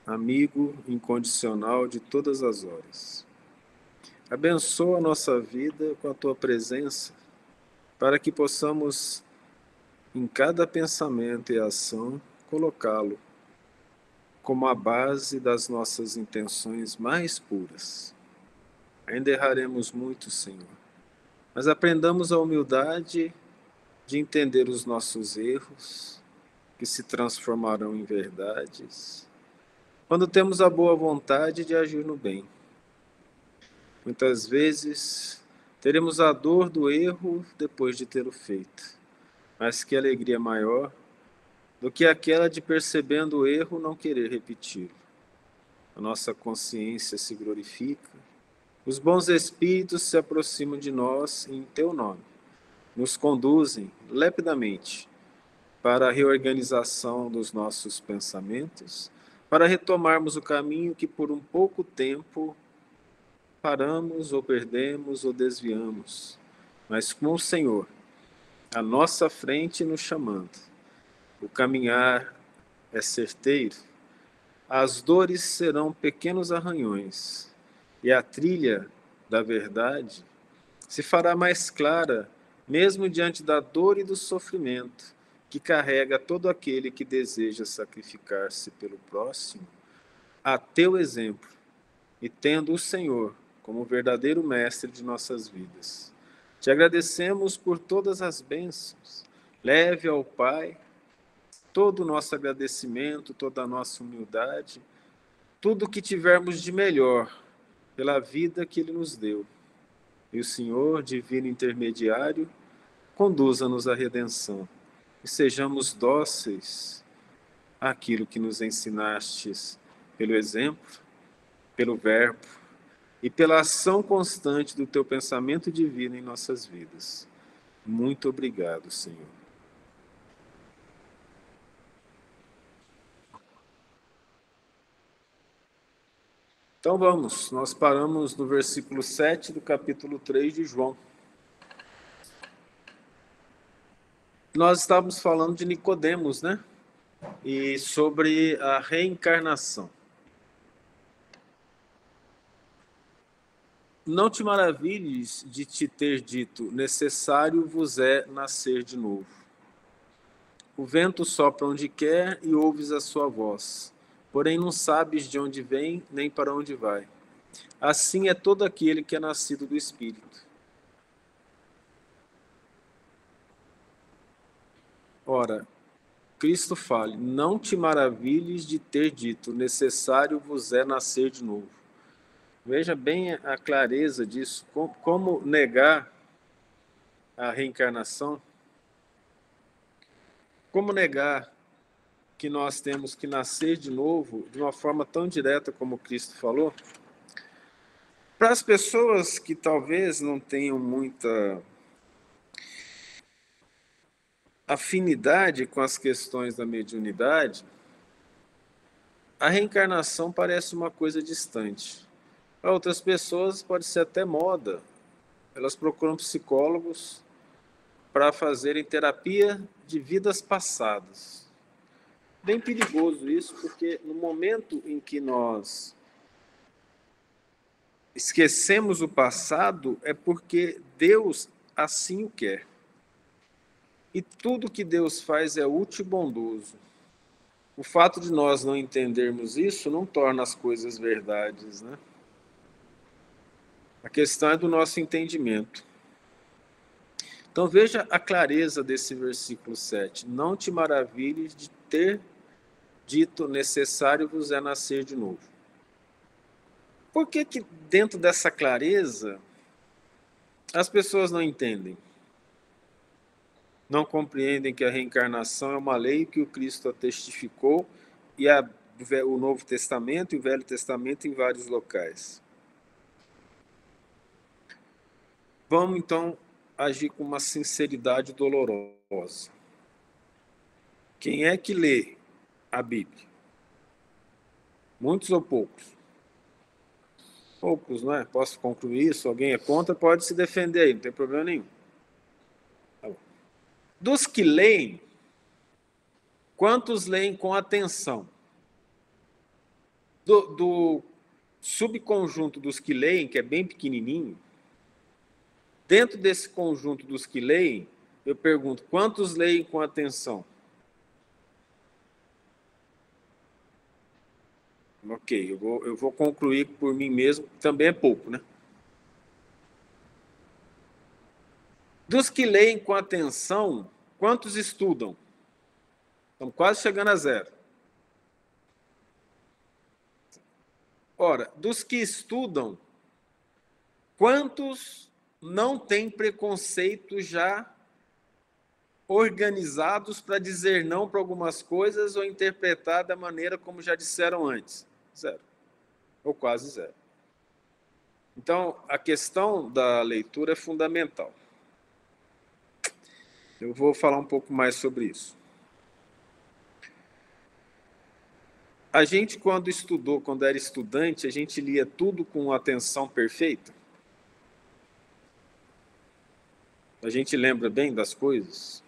amigo incondicional de todas as horas. Abençoa a nossa vida com a tua presença, para que possamos, em cada pensamento e ação, colocá-lo como a base das nossas intenções mais puras. Ainda erraremos muito, Senhor, mas aprendamos a humildade de entender os nossos erros, que se transformarão em verdades, quando temos a boa vontade de agir no bem. Muitas vezes teremos a dor do erro depois de tê-lo feito, mas que alegria maior do que aquela de, percebendo o erro, não querer repeti-lo. A nossa consciência se glorifica, os bons espíritos se aproximam de nós em teu nome, nos conduzem lepidamente para a reorganização dos nossos pensamentos, para retomarmos o caminho que por um pouco tempo paramos ou perdemos ou desviamos, mas com o Senhor à nossa frente nos chamando. O caminhar é certeiro, as dores serão pequenos arranhões, e a trilha da verdade se fará mais clara, mesmo diante da dor e do sofrimento que carrega todo aquele que deseja sacrificar-se pelo próximo, a teu exemplo, e tendo o Senhor como verdadeiro mestre de nossas vidas. Te agradecemos por todas as bênçãos. Leve ao Pai todo o nosso agradecimento, toda a nossa humildade, tudo o que tivermos de melhor pela vida que Ele nos deu. E o Senhor, divino intermediário, conduza-nos à redenção e sejamos dóceis àquilo que nos ensinastes pelo exemplo, pelo verbo e pela ação constante do teu pensamento divino em nossas vidas. Muito obrigado, Senhor. Então vamos, nós paramos no versículo 7 do capítulo 3 de João. Nós estávamos falando de Nicodemos, né? E sobre a reencarnação. Não te maravilhes de te ter dito, necessário vos é nascer de novo. O vento sopra onde quer e ouves a sua voz, porém não sabes de onde vem nem para onde vai. Assim é todo aquele que é nascido do Espírito. Ora, Cristo fala, não te maravilhes de ter dito, necessário vos é nascer de novo. Veja bem a clareza disso, como negar a reencarnação, como negar que nós temos que nascer de novo de uma forma tão direta como Cristo falou. Para as pessoas que talvez não tenham muita afinidade com as questões da mediunidade, a reencarnação parece uma coisa distante. Para outras pessoas pode ser até moda. Elas procuram psicólogos para fazerem terapia de vidas passadas. Bem perigoso isso, porque no momento em que nós esquecemos o passado, é porque Deus assim o quer. E tudo que Deus faz é útil e bondoso. O fato de nós não entendermos isso não torna as coisas verdades, né? A questão é do nosso entendimento. Então veja a clareza desse versículo 7. Não te maravilhes de ter dito, necessário vos é nascer de novo. Por que dentro dessa clareza as pessoas não entendem? Não compreendem que a reencarnação é uma lei que o Cristo testificou e o Novo Testamento e o Velho Testamento em vários locais. Vamos então agir com uma sinceridade dolorosa. Quem é que lê a Bíblia? Muitos ou poucos? Poucos, não é? Posso concluir isso? Alguém é contra? Pode se defender aí, não tem problema nenhum. Tá bom. Dos que leem, quantos leem com atenção? do subconjunto dos que leem, que é bem pequenininho, dentro desse conjunto dos que leem, eu pergunto, quantos leem com atenção? Ok, eu vou concluir por mim mesmo, também é pouco, né? Dos que leem com atenção, quantos estudam? Estamos quase chegando a zero. Ora, dos que estudam, quantos não têm preconceitos já organizados para dizer não para algumas coisas ou interpretar da maneira como já disseram antes? Zero. Ou quase zero. Então, a questão da leitura é fundamental. Eu vou falar um pouco mais sobre isso. A gente, quando estudou, quando era estudante, a gente lia tudo com atenção perfeita? A gente lembra bem das coisas?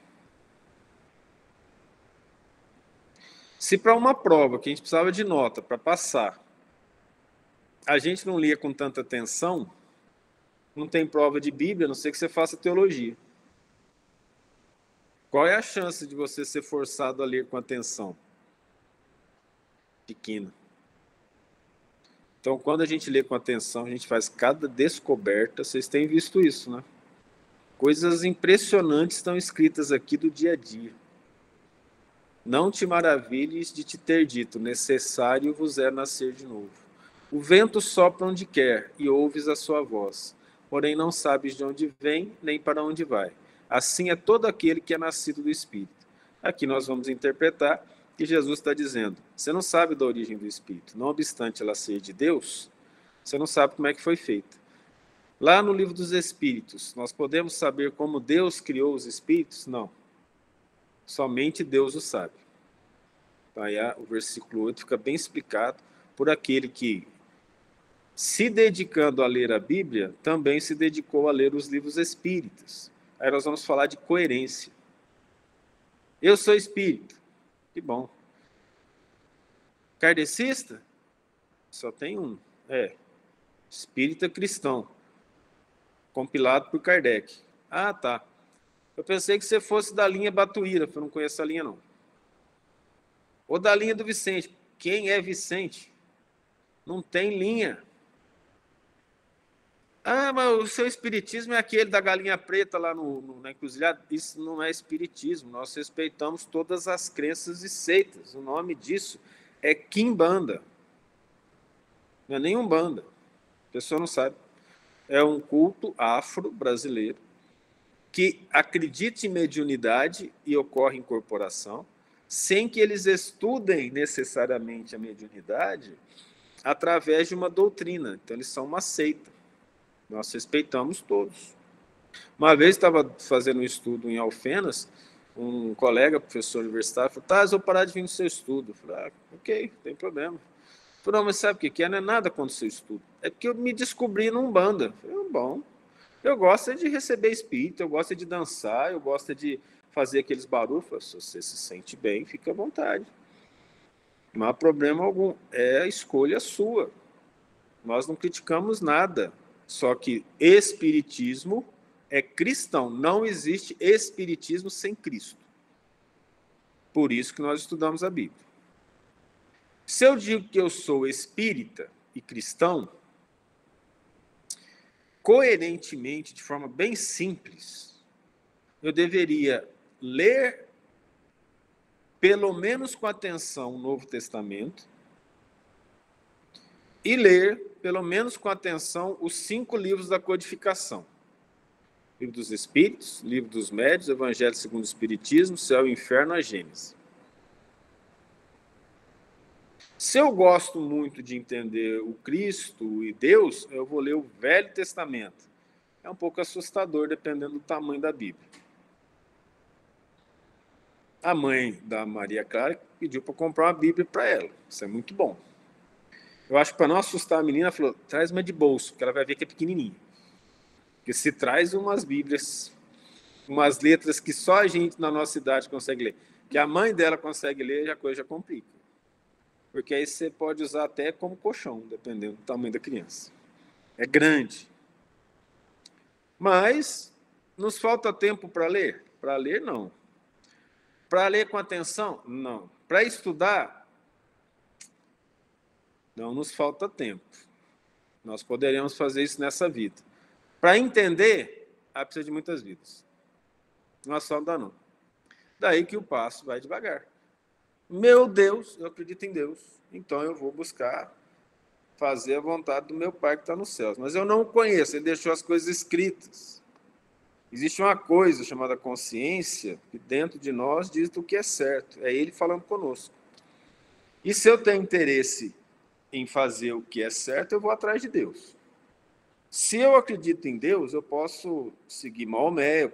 Se para uma prova que a gente precisava de nota para passar, a gente não lia com tanta atenção, não tem prova de Bíblia, a não ser que você faça teologia. Qual é a chance de você ser forçado a ler com atenção? Pequena. Então, quando a gente lê com atenção, a gente faz cada descoberta. Vocês têm visto isso, né? Coisas impressionantes estão escritas aqui do dia a dia. Não te maravilhes de te ter dito, necessário vos é nascer de novo. O vento sopra onde quer, e ouves a sua voz, porém não sabes de onde vem, nem para onde vai. Assim é todo aquele que é nascido do Espírito. Aqui nós vamos interpretar que Jesus está dizendo, você não sabe da origem do Espírito, não obstante ela ser de Deus, você não sabe como é que foi feita. Lá no livro dos Espíritos, nós podemos saber como Deus criou os Espíritos? Não. Somente Deus o sabe. Aí o versículo 8 fica bem explicado por aquele que, se dedicando a ler a Bíblia, também se dedicou a ler os livros espíritas. Aí nós vamos falar de coerência. Eu sou espírita. Que bom. Kardecista? Só tem um. Espírita cristão. Compilado por Kardec. Ah, tá. Eu pensei que você fosse da linha Batuíra, eu não conheço a linha, não. Ou da linha do Vicente. Quem é Vicente? Não tem linha. Ah, mas o seu espiritismo é aquele da galinha preta lá na encruzilhada. Isso não é espiritismo. Nós respeitamos todas as crenças e seitas. O nome disso é Quimbanda. Não é nem Umbanda. A pessoa não sabe. É um culto afro-brasileiro que acredita em mediunidade e ocorre incorporação, sem que eles estudem necessariamente a mediunidade através de uma doutrina. Então, eles são uma seita. Nós respeitamos todos. Uma vez estava fazendo um estudo em Alfenas, um colega, professor universitário, falou, eu vou parar de vir no seu estudo. Eu falei, ok, não tem problema. Ele falou, não, mas sabe o que é? Não é nada contra o seu estudo. É porque eu me descobri num Umbanda. Eu falei, bom, eu gosto de receber espírito, eu gosto de dançar, eu gosto de fazer aqueles barulhos. Eu falei, se você se sente bem, fica à vontade. Não há problema algum. É a escolha sua. Nós não criticamos nada. Só que espiritismo é cristão. Não existe espiritismo sem Cristo. Por isso que nós estudamos a Bíblia. Se eu digo que eu sou espírita e cristão, coerentemente, de forma bem simples, eu deveria ler, pelo menos com atenção, o Novo Testamento e ler, pelo menos com atenção, os 5 livros da codificação. Livro dos Espíritos, Livro dos Médiuns, Evangelho segundo o Espiritismo, Céu e Inferno, a Gênesis. Se eu gosto muito de entender o Cristo e Deus, eu vou ler o Velho Testamento. É um pouco assustador, dependendo do tamanho da Bíblia. A mãe da Maria Clara pediu para comprar uma Bíblia para ela. Isso é muito bom. Eu acho que para não assustar a menina, ela falou, traz uma de bolso, porque ela vai ver que é pequenininha. Porque se traz umas Bíblias, umas letras que só a gente na nossa idade consegue ler, que a mãe dela consegue ler, a coisa já complica. porque aí você pode usar até como colchão, dependendo do tamanho da criança. É grande. Mas nos falta tempo para ler? Para ler, não. Para ler com atenção? Não. Para estudar? Não nos falta tempo. Nós poderemos fazer isso nessa vida. Para entender, precisa de muitas vidas. Não só dá, não. Daí que o passo vai devagar. Meu Deus, eu acredito em Deus, então eu vou buscar fazer a vontade do meu Pai que está nos céus. Mas eu não o conheço, ele deixou as coisas escritas. Existe uma coisa chamada consciência, que dentro de nós diz o que é certo. É ele falando conosco. E se eu tenho interesse em fazer o que é certo, eu vou atrás de Deus. Se eu acredito em Deus, eu posso seguir Maomé,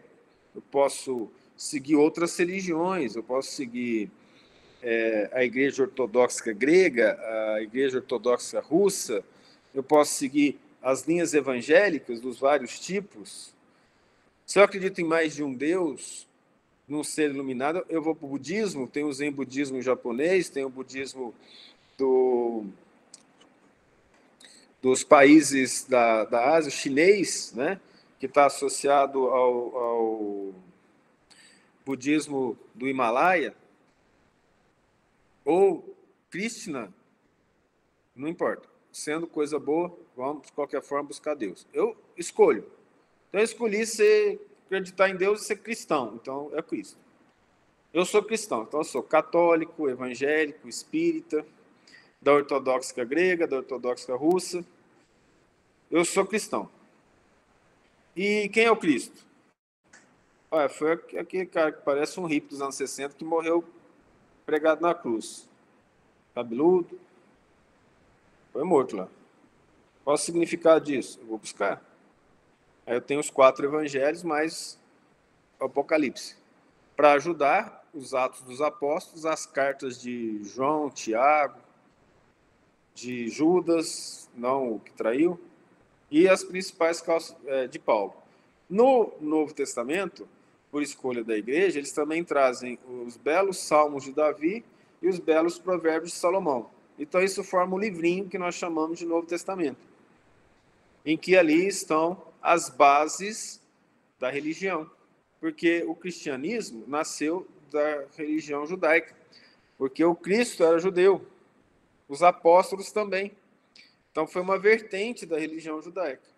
eu posso seguir outras religiões, eu posso seguir a Igreja Ortodoxa Grega, a Igreja Ortodoxa Russa, eu posso seguir as linhas evangélicas dos vários tipos. Se eu acredito em mais de um Deus, num ser iluminado, eu vou para o budismo, tem o Zen budismo japonês, tem o budismo dos países da Ásia, o chinês, né, que está associado ao budismo do Himalaia, ou Krishna, não importa. Sendo coisa boa, vamos, de qualquer forma, buscar Deus. Eu escolho. Então, eu escolhi acreditar em Deus e ser cristão. Então, é Cristo. Eu sou cristão. Então, eu sou católico, evangélico, espírita, da ortodoxa grega, da ortodoxa russa. Eu sou cristão. E quem é o Cristo? Olha, foi aquele cara que parece um hippie dos anos 60 que morreu pregado na cruz. Cabeludo. Foi morto lá. Qual o significado disso? Eu vou buscar. Aí eu tenho os 4 evangelhos, mais o Apocalipse. Para ajudar os Atos dos Apóstolos, as cartas de João, Tiago, de Judas, não o que traiu, e as principais de Paulo. No Novo Testamento, por escolha da igreja, eles também trazem os belos salmos de Davi e os belos provérbios de Salomão. Então, isso forma um livrinho que nós chamamos de Novo Testamento, em que ali estão as bases da religião. Porque o cristianismo nasceu da religião judaica, porque o Cristo era judeu, os apóstolos também. Então, foi uma vertente da religião judaica.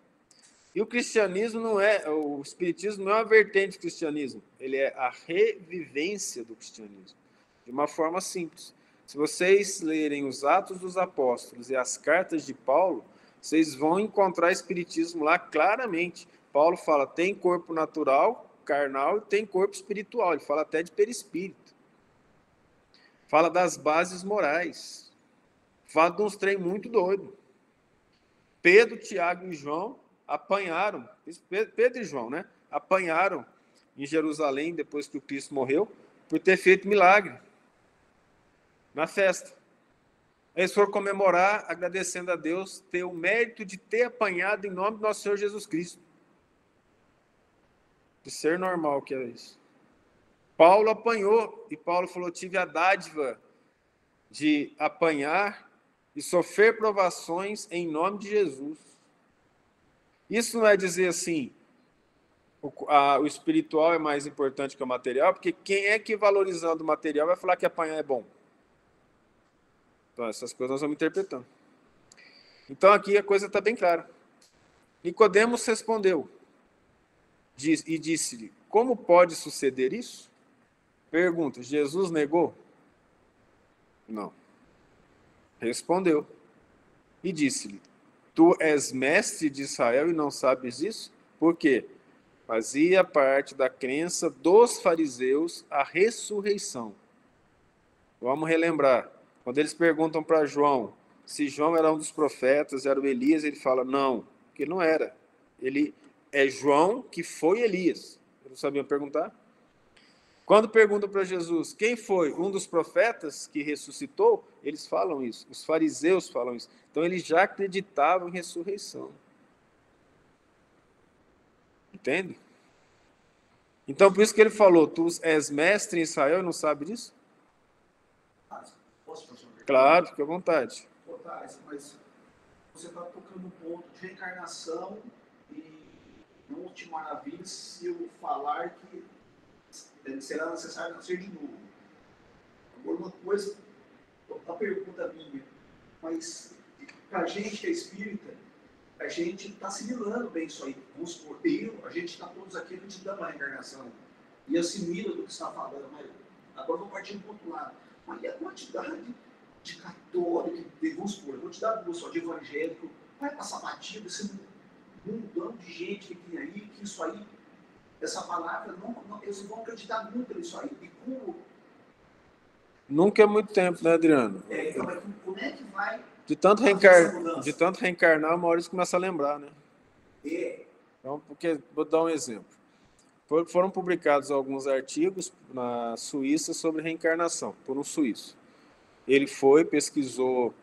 E o cristianismo o espiritismo não é uma vertente do cristianismo, ele é a revivência do cristianismo, de uma forma simples. Se vocês lerem os Atos dos Apóstolos e as cartas de Paulo, vocês vão encontrar espiritismo lá claramente. Paulo fala, tem corpo natural, carnal, e tem corpo espiritual. Ele fala até de perispírito. Fala das bases morais. Fala de uns trem muito doido. Pedro, Tiago e João apanharam, Pedro e João, né? Apanharam em Jerusalém, depois que o Cristo morreu, por ter feito milagre na festa. Eles foram comemorar, agradecendo a Deus, ter o mérito de ter apanhado em nome do nosso Senhor Jesus Cristo. De ser normal que era isso. Paulo apanhou, e Paulo falou, tive a dádiva de apanhar e sofrer provações em nome de Jesus. Isso não é dizer assim, o espiritual é mais importante que o material, porque quem é que, valorizando o material, vai falar que apanhar é bom? Então, essas coisas nós vamos interpretando. Então, aqui a coisa está bem clara. Nicodemos respondeu e disse-lhe, como pode suceder isso? Pergunta, Jesus negou? Não. Respondeu e disse-lhe, tu és mestre de Israel e não sabes isso? Por quê? Fazia parte da crença dos fariseus a ressurreição. Vamos relembrar. Quando eles perguntam para João se João era um dos profetas, era o Elias, ele fala, não, que não era. Ele é João que foi Elias. Eles não sabiam perguntar? Quando perguntam para Jesus quem foi um dos profetas que ressuscitou, eles falam isso, os fariseus falam isso. Então, eles já acreditavam em ressurreição. Entende? Então, por isso que ele falou, tu és mestre em Israel e não sabe disso? Claro, fica à vontade. Mas você está tocando no ponto de reencarnação e não última maravilha se eu falar que será necessário nascer de novo. Agora, uma coisa, a pergunta minha, mas para a gente que é espírita, a gente está assimilando bem isso aí. Vamos supor, a gente está todos aqui, a gente dá uma reencarnação e assimila do que está falando. Mas agora vou partir para o outro lado. Mas e a quantidade de católico, vamos supor, eu vou te dar duas só, de evangélico, vai passar batido, esse mundão de gente que tem aí, que isso aí, essa palavra, eles vão acreditar muito nisso aí. E como... Nunca é muito tempo, né, Adriano? Então, como é que vai... De tanto reencarnar, uma hora eles começam a lembrar, né? Então, porque, vou dar um exemplo. Foram publicados alguns artigos na Suíça sobre reencarnação, por um suíço. Ele foi, pesquisou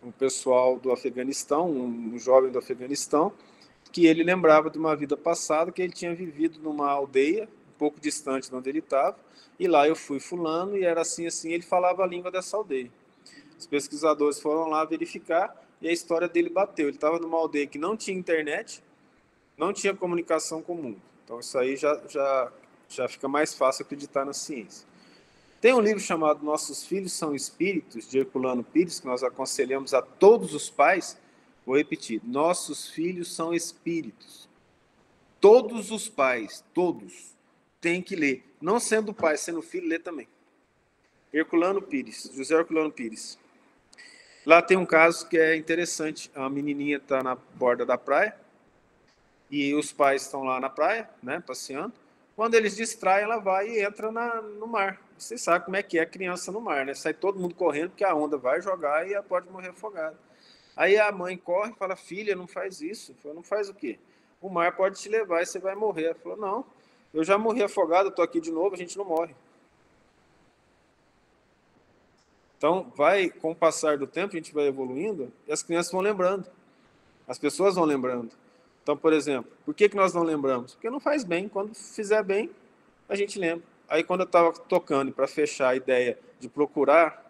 um pessoal do Afeganistão, um jovem do Afeganistão, que ele lembrava de uma vida passada, que ele tinha vivido numa aldeia, um pouco distante de onde ele estava, e lá eu fui fulano, e era assim, ele falava a língua dessa aldeia. Os pesquisadores foram lá verificar, e a história dele bateu. Ele estava numa aldeia que não tinha internet, não tinha comunicação com o mundo. Então isso aí já fica mais fácil acreditar na ciência. Tem um livro chamado Nossos Filhos São Espíritos, de Herculano Pires, que nós aconselhamos a todos os pais. Vou repetir, nossos filhos são espíritos. Todos os pais, todos, têm que ler. Não sendo pai, sendo filho, lê também. Herculano Pires, José Herculano Pires. Lá tem um caso que é interessante. A menininha está na borda da praia e os pais estão lá na praia, né, passeando. Quando eles distraem, ela vai e entra no mar. Você sabe como é que é a criança no mar, né? Sai todo mundo correndo porque a onda vai jogar e ela pode morrer afogada. Aí a mãe corre e fala, filha, não faz isso. Fala, não faz o quê? O mar pode te levar e você vai morrer. Ela falou, não, eu já morri afogado, estou aqui de novo, a gente não morre. Então, com o passar do tempo, a gente vai evoluindo e as crianças vão lembrando. As pessoas vão lembrando. Então, por exemplo, por que nós não lembramos? Porque não faz bem. Quando fizer bem, a gente lembra. Aí, quando eu estava tocando, para fechar a ideia de procurar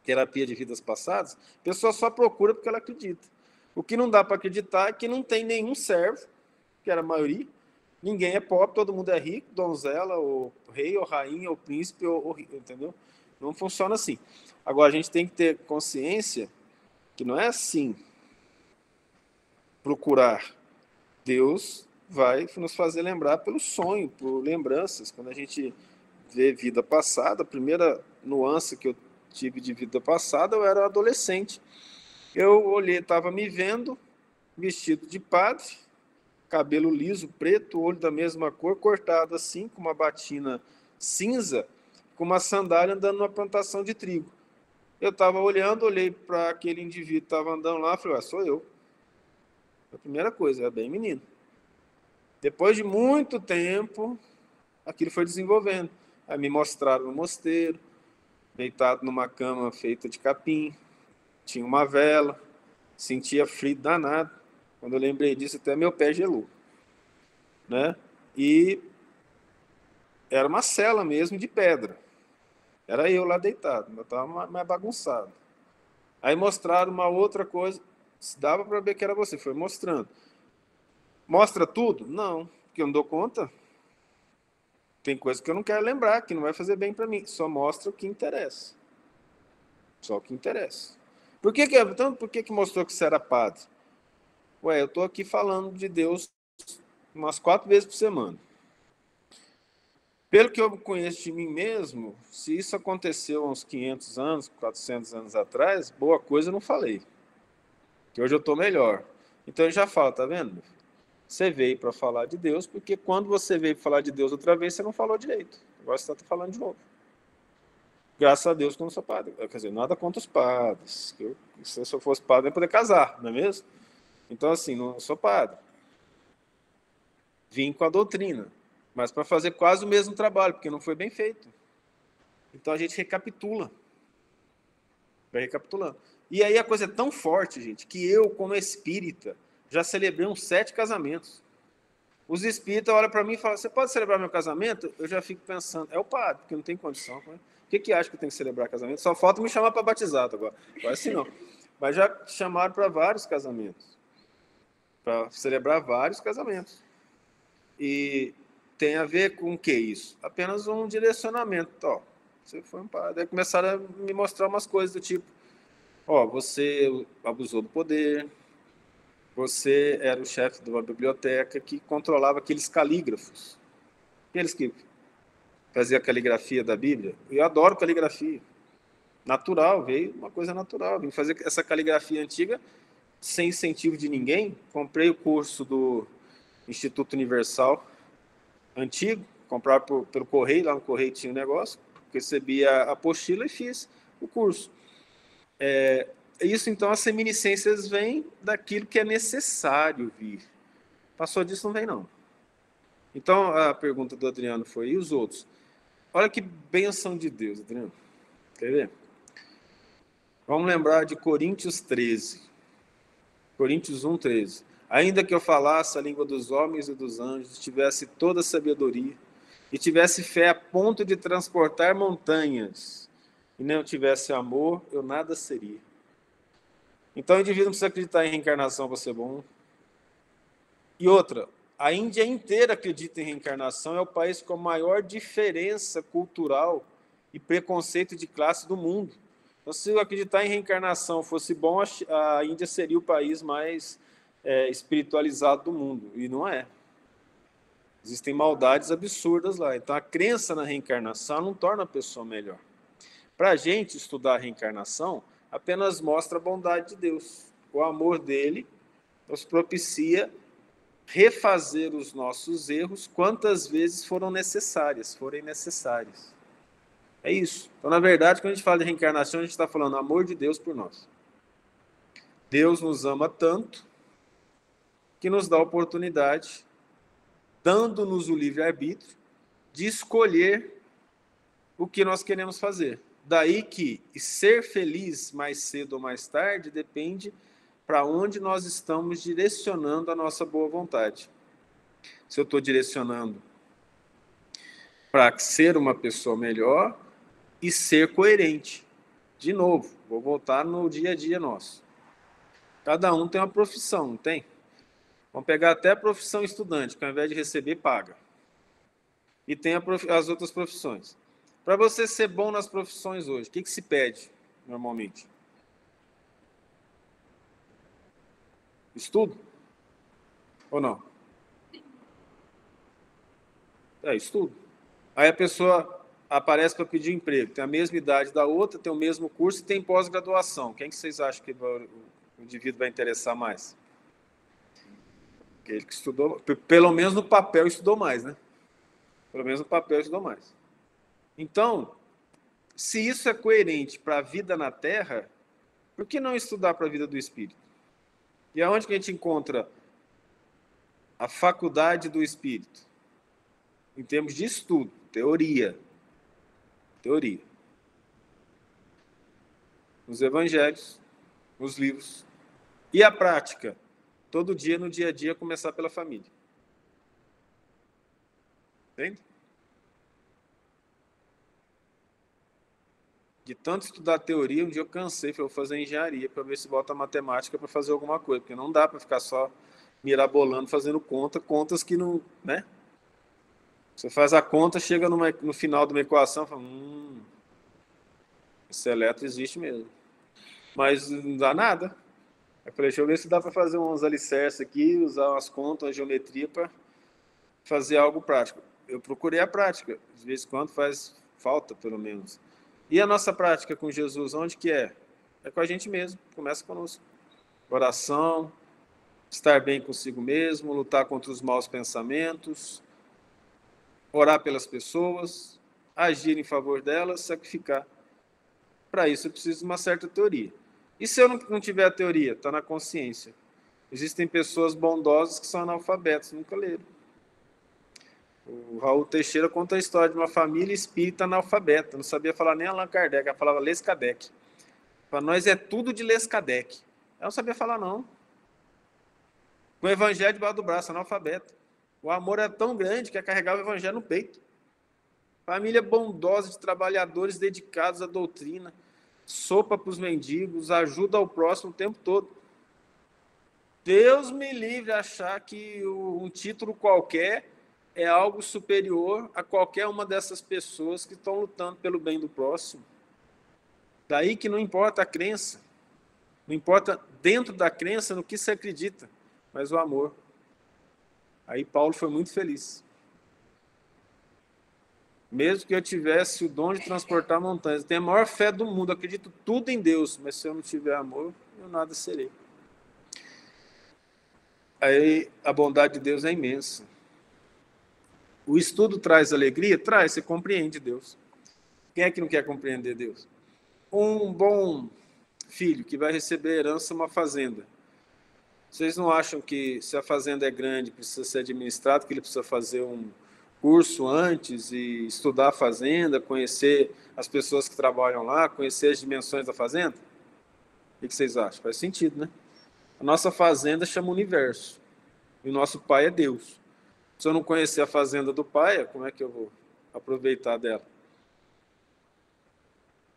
terapia de vidas passadas, a pessoa só procura porque ela acredita. O que não dá para acreditar é que não tem nenhum servo, que era a maioria, ninguém é pobre, todo mundo é rico, donzela, ou rei, ou rainha, ou príncipe, ou entendeu? Não funciona assim. Agora, a gente tem que ter consciência que não é assim procurar. Deus vai nos fazer lembrar pelo sonho, por lembranças. Quando a gente vê vida passada, a primeira nuance que eu tive de vida passada, eu era adolescente. Eu olhei, estava me vendo, vestido de padre, cabelo liso, preto, olho da mesma cor, cortado assim, com uma batina cinza, com uma sandália andando numa plantação de trigo. Eu estava olhando, olhei para aquele indivíduo que estava andando lá, falei, sou eu. A primeira coisa, é bem menino. Depois de muito tempo, aquilo foi desenvolvendo. Aí me mostraram no mosteiro, deitado numa cama feita de capim, tinha uma vela, sentia frio danado. Quando eu lembrei disso, até meu pé gelou. Né? E era uma cela mesmo de pedra. Era eu lá deitado, eu estava mais bagunçado. Aí mostraram uma outra coisa, dava para ver que era você, foi mostrando. Mostra tudo? Não, porque eu não dou conta. Tem coisa que eu não quero lembrar, que não vai fazer bem para mim. Só mostra o que interessa. Só o que interessa. Por que mostrou que você era padre? Ué, eu estou aqui falando de Deus umas 4 vezes por semana. Pelo que eu conheço de mim mesmo, se isso aconteceu há uns 500 anos, 400 anos atrás, boa coisa eu não falei. Que hoje eu estou melhor. Então eu já falo, tá vendo? Você veio para falar de Deus, porque quando você veio para falar de Deus outra vez, você não falou direito. Agora você está falando de novo. Graças a Deus que eu não sou padre. Quer dizer, nada contra os padres. Se eu fosse padre, eu ia poder casar, não é mesmo? Então, assim, não sou padre. Vim com a doutrina, mas para fazer quase o mesmo trabalho, porque não foi bem feito. Então a gente recapitula. Vai recapitulando. E aí a coisa é tão forte, gente, que eu, como espírita, já celebrei uns 7 casamentos. Os espíritas olham para mim e falam, você pode celebrar meu casamento? Eu já fico pensando, é o padre, porque não tem condição. O que acha que tem que celebrar casamento? Só falta me chamar para batizado agora. Agora sim não. Mas já chamaram para vários casamentos. Para celebrar vários casamentos. E tem a ver com o que isso? Apenas um direcionamento. Ó, você foi um padre. Aí começaram a me mostrar umas coisas do tipo, ó, você abusou do poder, você era o chefe de uma biblioteca que controlava aqueles calígrafos. Aqueles que faziam a caligrafia da Bíblia. Eu adoro caligrafia. Natural, veio uma coisa natural. Vim fazer essa caligrafia antiga sem incentivo de ninguém. Comprei o curso do Instituto Universal antigo, comprava pelo correio, lá no correio tinha um negócio, recebi a apostila e fiz o curso. Isso, então, as reminiscências vêm daquilo que é necessário vir. Passou disso, não vem, não. Então, a pergunta do Adriano foi, e os outros? Olha que bênção de Deus, Adriano. Quer ver? Vamos lembrar de Coríntios 13. Coríntios 1, 13. Ainda que eu falasse a língua dos homens e dos anjos, tivesse toda a sabedoria, e tivesse fé a ponto de transportar montanhas, e não tivesse amor, eu nada seria. Então o indivíduo não precisa acreditar em reencarnação para ser bom. E outra, a Índia inteira acredita em reencarnação, é o país com a maior diferença cultural e preconceito de classe do mundo. Então, se eu acreditar em reencarnação fosse bom, a Índia seria o país mais espiritualizado do mundo, e não é. Existem maldades absurdas lá. Então, a crença na reencarnação não torna a pessoa melhor. Para a gente estudar a reencarnação, apenas mostra a bondade de Deus. O amor dele nos propicia refazer os nossos erros quantas vezes forem necessárias. É isso. Então, na verdade, quando a gente fala de reencarnação, a gente está falando do amor de Deus por nós. Deus nos ama tanto que nos dá a oportunidade, dando-nos o livre-arbítrio, de escolher o que nós queremos fazer. Daí que ser feliz mais cedo ou mais tarde depende para onde nós estamos direcionando a nossa boa vontade. Se eu estou direcionando para ser uma pessoa melhor e ser coerente. De novo, vou voltar no dia a dia nosso. Cada um tem uma profissão, não tem? Vamos pegar até a profissão estudante, que ao invés de receber, paga. E tem as outras profissões. Para você ser bom nas profissões hoje, o que se pede, normalmente? Estudo? Ou não? Estudo. Aí a pessoa aparece para pedir emprego, tem a mesma idade da outra, tem o mesmo curso e tem pós-graduação. Quem que vocês acham que o indivíduo vai interessar mais? Aquele que estudou, pelo menos no papel estudou mais, né? Pelo menos no papel estudou mais. Então, se isso é coerente para a vida na Terra, por que não estudar para a vida do Espírito? E aonde que a gente encontra a faculdade do Espírito? Em termos de estudo, teoria. Nos evangelhos, nos livros. E a prática? Todo dia, no dia a dia, começar pela família. Entende? De tanto estudar teoria, um dia eu cansei, vou fazer engenharia para ver se volta a matemática para fazer alguma coisa, porque não dá para ficar só mirabolando, fazendo contas que não, né? Você faz a conta, chega no final de uma equação, fala, esse elétron existe mesmo. Mas não dá nada. Eu falei, deixa eu ver se dá para fazer uns alicerces aqui, usar umas contas, uma geometria para fazer algo prático. Eu procurei a prática, de vez em quando faz falta, pelo menos. E a nossa prática com Jesus, onde que é? É com a gente mesmo, começa conosco. Oração, estar bem consigo mesmo, lutar contra os maus pensamentos, orar pelas pessoas, agir em favor delas, sacrificar. Para isso eu preciso de uma certa teoria. E se eu não tiver a teoria? Está na consciência. Existem pessoas bondosas que são analfabetas, nunca leram. O Raul Teixeira conta a história de uma família espírita analfabeta, não sabia falar nem Allan Kardec, ela falava Les Kardec. Para nós é tudo de Les Kardec. Ela não sabia falar, não. Com o evangelho debaixo do braço, analfabeta. O amor é tão grande que é carregar o evangelho no peito. Família bondosa de trabalhadores dedicados à doutrina, sopa para os mendigos, ajuda ao próximo o tempo todo. Deus me livre achar que um título qualquer é algo superior a qualquer uma dessas pessoas que estão lutando pelo bem do próximo. Daí que não importa a crença, não importa dentro da crença no que se acredita, mas o amor. Aí Paulo foi muito feliz. Mesmo que eu tivesse o dom de transportar montanhas, eu tenho a maior fé do mundo, acredito tudo em Deus, mas se eu não tiver amor, eu nada serei. Aí a bondade de Deus é imensa. O estudo traz alegria? Traz, você compreende Deus. Quem é que não quer compreender Deus? Um bom filho que vai receber herança uma fazenda. Vocês não acham que se a fazenda é grande, precisa ser administrado, que ele precisa fazer um curso antes e estudar a fazenda, conhecer as pessoas que trabalham lá, conhecer as dimensões da fazenda? O que vocês acham? Faz sentido, né? A nossa fazenda chama universo. E o nosso pai é Deus. Se eu não conhecer a fazenda do pai, como é que eu vou aproveitar dela?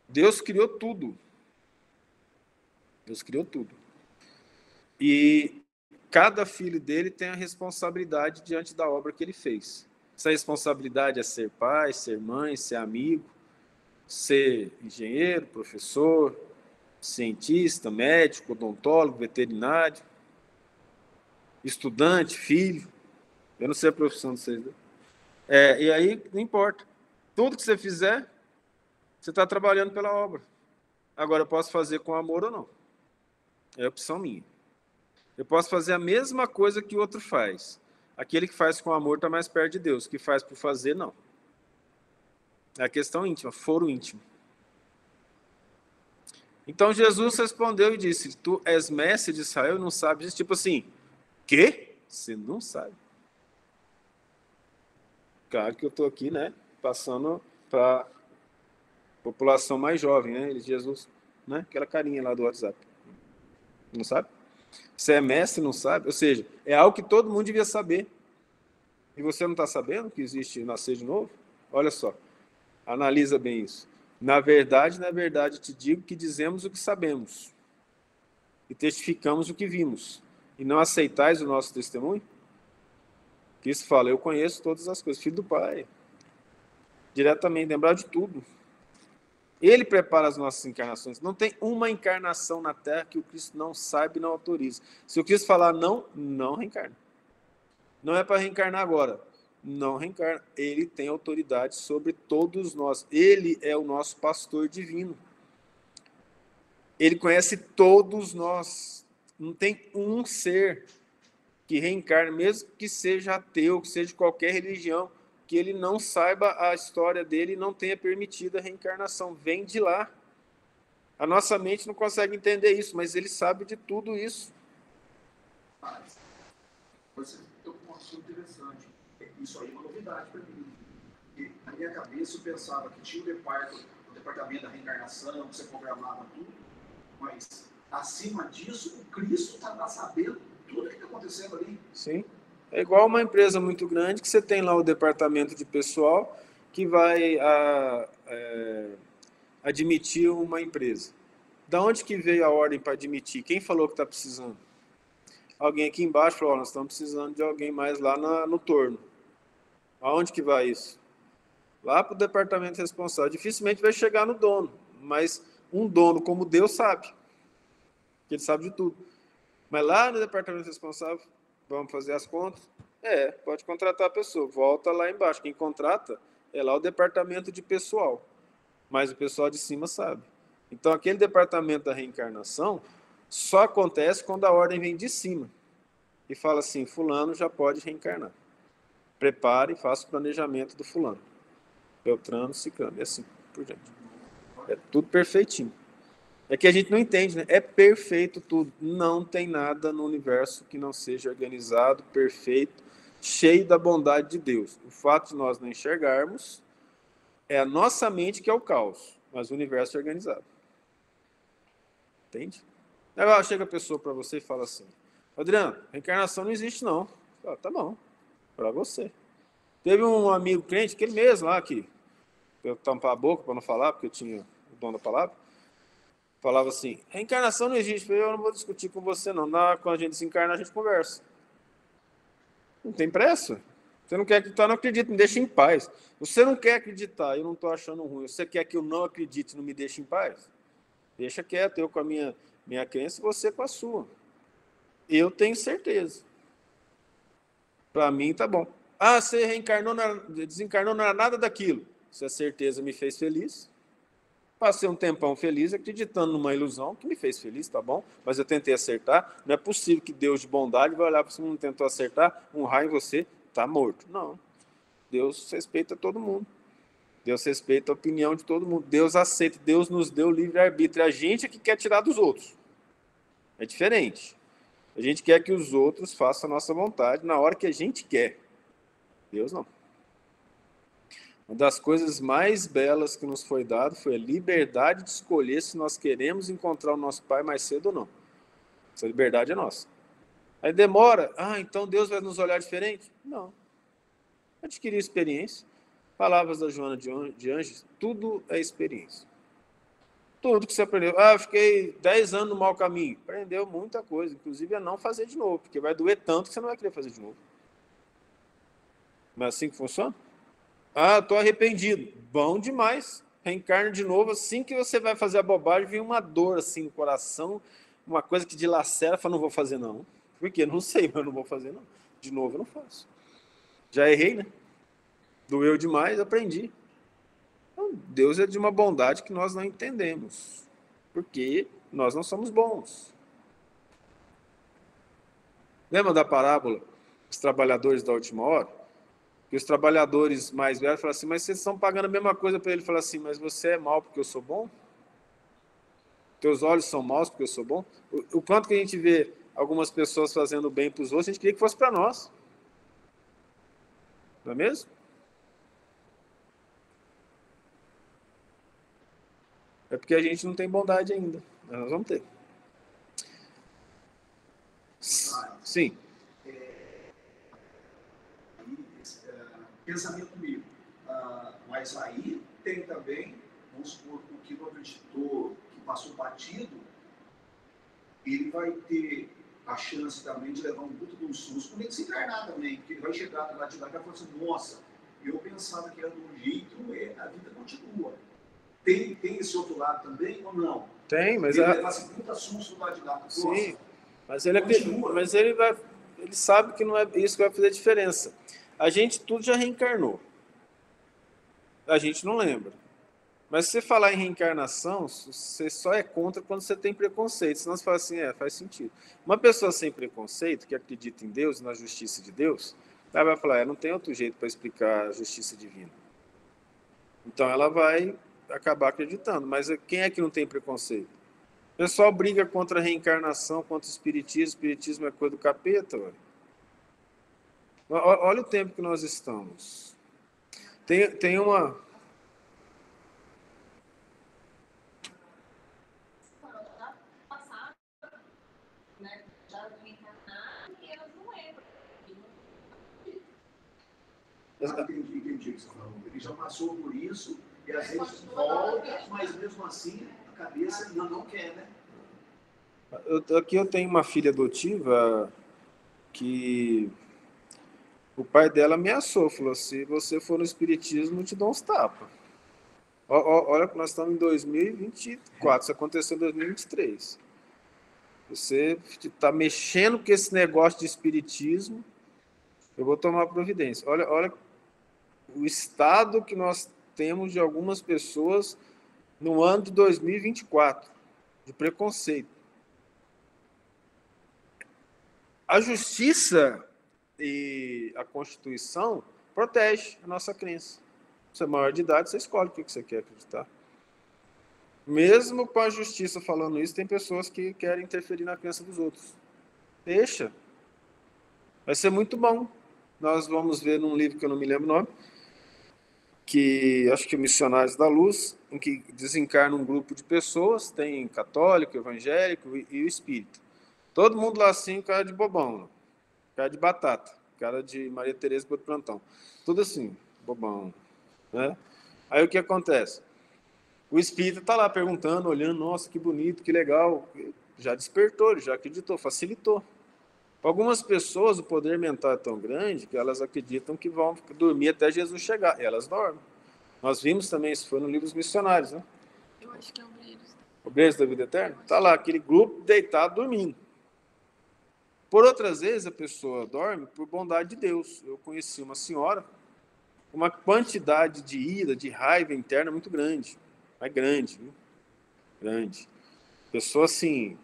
Deus criou tudo. Deus criou tudo. E cada filho dele tem a responsabilidade diante da obra que ele fez. Essa responsabilidade é ser pai, ser mãe, ser amigo, ser engenheiro, professor, cientista, médico, odontólogo, veterinário, estudante, filho. Eu não sei a profissão de vocês, né? E aí, não importa. Tudo que você fizer, você está trabalhando pela obra. Agora, eu posso fazer com amor ou não. É opção minha. Eu posso fazer a mesma coisa que o outro faz. Aquele que faz com amor está mais perto de Deus. O que faz por fazer, não. É a questão íntima, foro íntimo. Então, Jesus respondeu e disse, tu és mestre de Israel e não sabes isso? Tipo assim, quê? Você não sabe. Claro que eu estou aqui, né, passando para a população mais jovem, né? Jesus, né? Aquela carinha lá do WhatsApp. Não sabe? Você é mestre, não sabe? Ou seja, é algo que todo mundo devia saber. E você não está sabendo que existe nascer de novo? Olha só, analisa bem isso. Na verdade, te digo que dizemos o que sabemos e testificamos o que vimos. E não aceitais o nosso testemunho? Que isso fala, eu conheço todas as coisas, filho do Pai. Diretamente, lembrar de tudo. Ele prepara as nossas encarnações. Não tem uma encarnação na Terra que o Cristo não saiba e não autoriza. Se o Cristo falar não, não reencarna. Não é para reencarnar agora. Não reencarna. Ele tem autoridade sobre todos nós. Ele é o nosso pastor divino. Ele conhece todos nós. Não tem um ser que reencarne, mesmo que seja ateu, que seja de qualquer religião, que ele não saiba a história dele e não tenha permitido a reencarnação. Vem de lá. A nossa mente não consegue entender isso, mas ele sabe de tudo isso. Você tocou um assunto interessante. Isso aí é uma novidade para mim. E, na minha cabeça, eu pensava que tinha o departamento da reencarnação, que você programava tudo, mas, acima disso, o Cristo está sabendo tudo que está acontecendo ali. Sim. É igual uma empresa muito grande que você tem lá o departamento de pessoal que vai admitir uma empresa. Da onde que veio a ordem para admitir? Quem falou que está precisando? Alguém aqui embaixo falou, nós estamos precisando de alguém mais lá no torno. Aonde que vai isso? Lá para o departamento responsável. Dificilmente vai chegar no dono, mas um dono como Deus sabe, que ele sabe de tudo. Mas lá no departamento responsável, vamos fazer as contas? Pode contratar a pessoa. Volta lá embaixo. Quem contrata é lá o departamento de pessoal. Mas o pessoal de cima sabe. Então, aquele departamento da reencarnação só acontece quando a ordem vem de cima. E fala assim, fulano já pode reencarnar. Prepare e faça o planejamento do fulano. Beltrano, ciclano, e assim por diante. É tudo perfeitinho. É que a gente não entende, né? É perfeito tudo. Não tem nada no universo que não seja organizado, perfeito, cheio da bondade de Deus. O fato de nós não enxergarmos é a nossa mente que é o caos, mas o universo é organizado. Entende? Agora chega a pessoa para você e fala assim, Adriano, reencarnação não existe não. Fala, tá bom, para você. Teve um amigo crente, aquele mesmo lá que eu tampar a boca para não falar, porque eu tinha o dom da palavra, falava assim, reencarnação não existe. Eu não vou discutir com você, não. Quando a gente desencarna, a gente conversa. Não tem pressa. Você não quer acreditar, não acredita, me deixa em paz. Você não quer acreditar, eu não estou achando ruim. Você quer que eu não acredite, não me deixe em paz? Deixa quieto, eu com a minha crença e você com a sua. Eu tenho certeza. Para mim, tá bom. Ah, você desencarnou, não era nada daquilo. Se a certeza me fez feliz, passei um tempão feliz, acreditando numa ilusão que me fez feliz, tá bom? Mas eu tentei acertar. Não é possível que Deus de bondade vai olhar para você, não tentou acertar, um raio em você, tá morto. Não. Deus respeita todo mundo. Deus respeita a opinião de todo mundo. Deus aceita. Deus nos deu livre-arbítrio. A gente é que quer tirar dos outros. É diferente. A gente quer que os outros façam a nossa vontade na hora que a gente quer. Deus não. Uma das coisas mais belas que nos foi dado foi a liberdade de escolher se nós queremos encontrar o nosso Pai mais cedo ou não. Essa liberdade é nossa. Aí demora. Então Deus vai nos olhar diferente? Não. Adquirir experiência. Palavras da Joana de Anjos, tudo é experiência. Tudo que você aprendeu. Eu fiquei 10 anos no mau caminho. Aprendeu muita coisa, inclusive a não fazer de novo, porque vai doer tanto que você não vai querer fazer de novo. Não é assim que funciona? Estou arrependido. Bom demais. Reencarna de novo. Assim que você vai fazer a bobagem, vem uma dor assim no coração, uma coisa que dilacera, fala, não vou fazer não. Por quê? Não sei, mas eu não vou fazer não. De novo eu não faço. Já errei, né? Doeu demais, aprendi. Então, Deus é de uma bondade que nós não entendemos, porque nós não somos bons. Lembra da parábola dos trabalhadores da última hora? Que os trabalhadores mais velhos falam assim, mas vocês estão pagando a mesma coisa para ele. Fala assim, mas você é mau porque eu sou bom? Teus olhos são maus porque eu sou bom? O quanto que a gente vê algumas pessoas fazendo bem para os outros, a gente queria que fosse para nós. Não é mesmo? É porque a gente não tem bondade ainda. Nós vamos ter. Sim. Pensamento comigo. Mas aí tem também, vamos supor, o que não acreditou, que passou batido, ele vai ter a chance também de levar um puto de um susto quando ele se encarnar também, porque ele vai chegar do lado de lá e vai falar assim, nossa, eu pensava que era de um jeito, a vida continua. Tem esse outro lado também ou não? Tem, mas ele levar esse puta susto do lado de lá. Sim, mas ele sabe que não é isso que vai fazer diferença. A gente tudo já reencarnou. A gente não lembra. Mas se você falar em reencarnação, você só é contra quando você tem preconceito. Senão você fala assim, faz sentido. Uma pessoa sem preconceito, que acredita em Deus, na justiça de Deus, ela vai falar, não tem outro jeito para explicar a justiça divina. Então ela vai acabar acreditando. Mas quem é que não tem preconceito? O pessoal briga contra a reencarnação, contra o espiritismo. O espiritismo é coisa do capeta. Olha o tempo que nós estamos. Tem uma... Entendi o que você falou. Ele já passou por isso e às vezes volta, mas mesmo assim a cabeça ainda não quer, né? Aqui eu tenho uma filha adotiva que o pai dela ameaçou, falou, se você for no espiritismo, eu te dou uns tapas. Olha que nós estamos em 2024, isso aconteceu em 2023. Você está mexendo com esse negócio de espiritismo, eu vou tomar providência. Olha o estado que nós temos de algumas pessoas no ano de 2024, de preconceito. A justiça e a Constituição protege a nossa crença. Você é maior de idade, você escolhe o que você quer acreditar. Mesmo com a justiça falando isso, tem pessoas que querem interferir na crença dos outros. Deixa. Vai ser muito bom. Nós vamos ver num livro que eu não me lembro o nome, que acho que é Missionários da Luz, em que desencarna um grupo de pessoas, tem católico, evangélico e o espírito. Todo mundo lá assim, cara de bobão, cara de batata, cara de Maria Tereza do plantão. Tudo assim, bobão, né? Aí o que acontece? O espírito está lá perguntando, olhando, nossa, que bonito, que legal. Já despertou, ele já acreditou, facilitou. Para algumas pessoas, o poder mental é tão grande que elas acreditam que vão dormir até Jesus chegar. E elas dormem. Nós vimos também, isso foi no livro dos missionários, né? Eu acho que é O Beijo da Vida Eterna? Está lá, aquele grupo deitado, dormindo. Por outras vezes, a pessoa dorme por bondade de Deus. Eu conheci uma senhora, uma quantidade de ira, de raiva interna muito grande. É grande, viu? Grande. Pessoa, assim,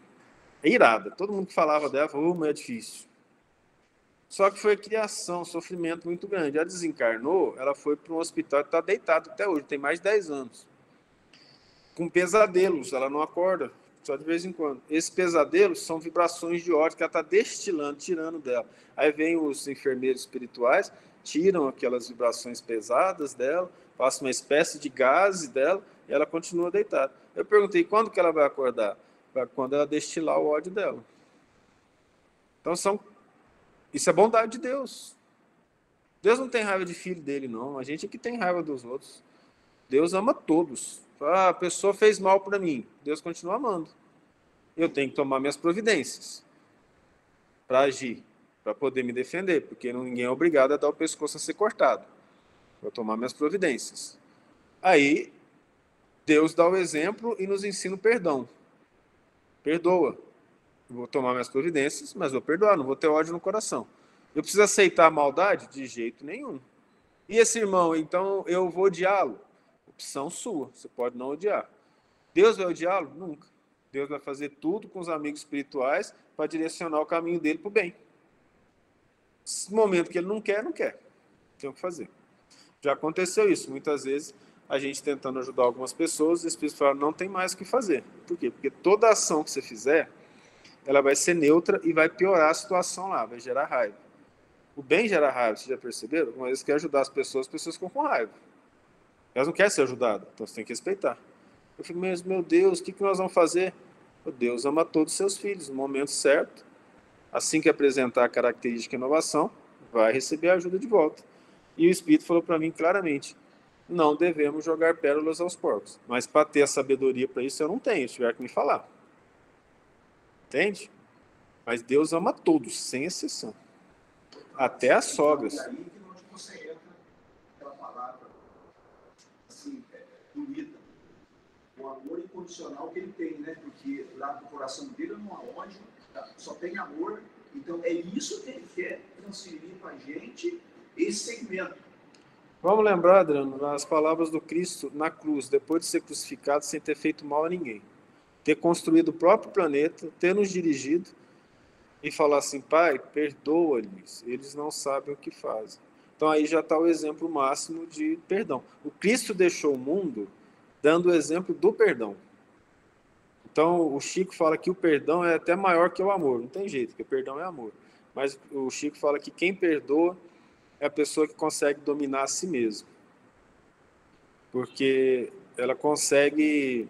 irada. Todo mundo que falava dela falou, mas é difícil. Só que foi criação, sofrimento muito grande. Ela desencarnou, ela foi para um hospital, está deitada até hoje, tem mais de 10 anos. Com pesadelos, ela não acorda, só de vez em quando. Esses pesadelos são vibrações de ódio que ela está destilando, tirando dela. Aí vem os enfermeiros espirituais, tiram aquelas vibrações pesadas dela, passam uma espécie de gás dela, e ela continua deitada. Eu perguntei, quando que ela vai acordar? Quando ela destilar o ódio dela. Então, isso é bondade de Deus. Deus não tem raiva de filho dele, não. A gente é que tem raiva dos outros. Deus ama todos. A pessoa fez mal para mim. Deus continua amando. Eu tenho que tomar minhas providências para agir, para poder me defender, porque ninguém é obrigado a dar o pescoço a ser cortado. Vou tomar minhas providências. Aí, Deus dá o exemplo e nos ensina o perdão. Perdoa. Vou tomar minhas providências, mas vou perdoar, não vou ter ódio no coração. Eu preciso aceitar a maldade? De jeito nenhum. E esse irmão, então eu vou odiá-lo? Opção sua, você pode não odiar. Deus vai odiá-lo? Nunca. Deus vai fazer tudo com os amigos espirituais para direcionar o caminho dele para o bem. No momento que ele não quer, não quer. Tem o que fazer. Já aconteceu isso. Muitas vezes a gente tentando ajudar algumas pessoas, os espíritos falam, não tem mais o que fazer. Por quê? Porque toda ação que você fizer, ela vai ser neutra e vai piorar a situação lá, vai gerar raiva. O bem gera raiva, vocês já perceberam? Uma vez que quer ajudar as pessoas ficam com raiva. Elas não querem ser ajudadas, então você tem que respeitar. Eu fico, meu Deus, o que nós vamos fazer? Deus ama todos os seus filhos, no momento certo, assim que apresentar a característica de inovação, vai receber a ajuda de volta. E o Espírito falou para mim claramente, não devemos jogar pérolas aos porcos. Mas para ter a sabedoria para isso eu não tenho, se tiver que me falar. Entende? Mas Deus ama todos, sem exceção. Até as sogras. E aí que você entra aquela palavra assim, bonita. O amor incondicional que ele tem, né? Porque lá no coração dele não há ódio, só tem amor. Então é isso que ele quer transferir para a gente, esse segmento. Vamos lembrar, Adriano, as palavras do Cristo na cruz, depois de ser crucificado sem ter feito mal a ninguém. Ter construído o próprio planeta, ter nos dirigido e falar assim, Pai, perdoa-lhes, eles não sabem o que fazem. Então aí já está o exemplo máximo de perdão. O Cristo deixou o mundo dando o exemplo do perdão. Então o Chico fala que o perdão é até maior que o amor. Não tem jeito, porque perdão é amor. Mas o Chico fala que quem perdoa é a pessoa que consegue dominar a si mesmo. Porque ela consegue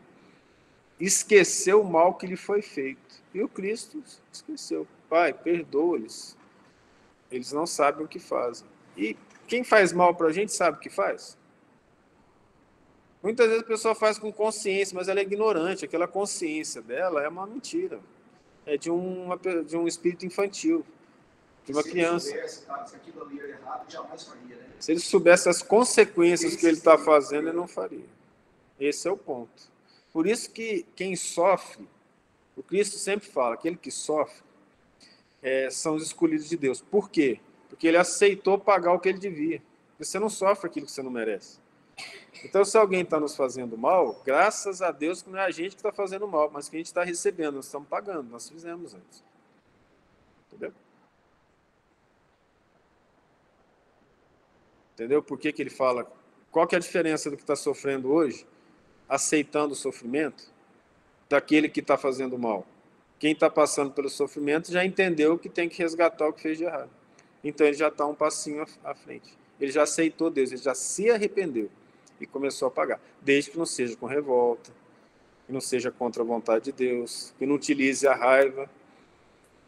esquecer o mal que lhe foi feito. E o Cristo esqueceu. Pai, perdoa-lhes. Eles não sabem o que fazem. E quem faz mal para a gente sabe o que faz? Muitas vezes a pessoa faz com consciência, mas ela é ignorante. Aquela consciência dela é uma mentira. É de um espírito infantil, de uma criança. Se aquilo ali era errado, jamais faria, né? Se ele soubesse as consequências que ele está fazendo, ele não faria. Esse é o ponto. Por isso que quem sofre, o Cristo sempre fala, aquele que sofre, são os escolhidos de Deus. Por quê? Porque ele aceitou pagar o que ele devia. Você não sofre aquilo que você não merece. Então, se alguém está nos fazendo mal, graças a Deus que não é a gente que está fazendo mal, mas que a gente está recebendo, nós estamos pagando, nós fizemos antes. Entendeu? Entendeu? Por que ele fala? Qual que é a diferença do que está sofrendo hoje, aceitando o sofrimento, daquele que está fazendo mal? Quem está passando pelo sofrimento já entendeu que tem que resgatar o que fez de errado. Então ele já está um passinho à frente. Ele já aceitou Deus, ele já se arrependeu e começou a pagar. Desde que não seja com revolta, que não seja contra a vontade de Deus, que não utilize a raiva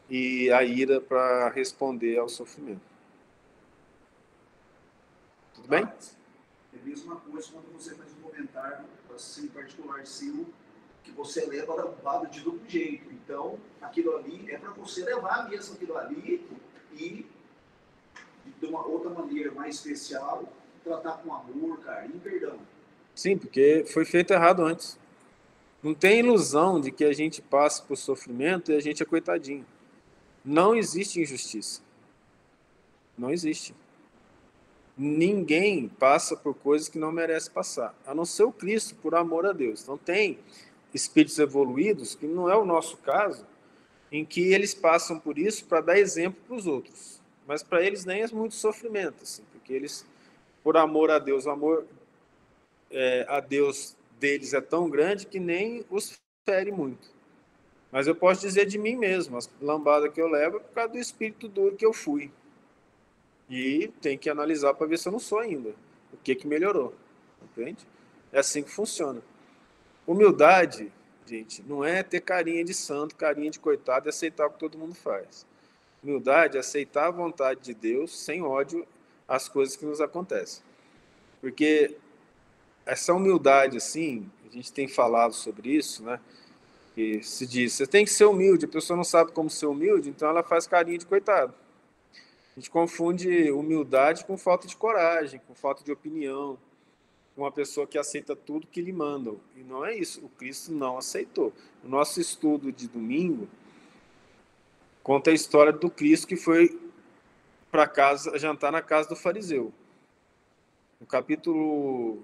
e a ira para responder ao sofrimento. Tudo bem? mesma coisa quando você faz um comentário assim, particular seu, que você leva lambada de todo jeito. Então, aquilo ali é para você levar mesmo aquilo ali e, de uma outra maneira mais especial, tratar com amor, carinho e perdão. Sim, porque foi feito errado antes. Não tem ilusão de que a gente passe por sofrimento e a gente é coitadinho. Não existe injustiça. Não existe. Ninguém passa por coisas que não merece passar, a não ser o Cristo, por amor a Deus. Então tem espíritos evoluídos, que não é o nosso caso, em que eles passam por isso para dar exemplo para os outros. Mas para eles nem é muito sofrimento, assim, porque eles, por amor a Deus, o amor a Deus deles é tão grande que nem os fere muito. Mas eu posso dizer de mim mesmo, as lambadas que eu levo é por causa do espírito duro que eu fui. E tem que analisar para ver se eu não sou ainda. O que melhorou. Entende? É assim que funciona. Humildade, gente, não é ter carinha de santo, carinha de coitado e aceitar o que todo mundo faz. Humildade é aceitar a vontade de Deus sem ódio às coisas que nos acontecem. Porque essa humildade, assim, a gente tem falado sobre isso, né? Que se diz, você tem que ser humilde, a pessoa não sabe como ser humilde, então ela faz carinha de coitado. A gente confunde humildade com falta de coragem, com falta de opinião, com uma pessoa que aceita tudo que lhe mandam. E não é isso, o Cristo não aceitou. O nosso estudo de domingo conta a história do Cristo que foi para casa jantar na casa do fariseu. No capítulo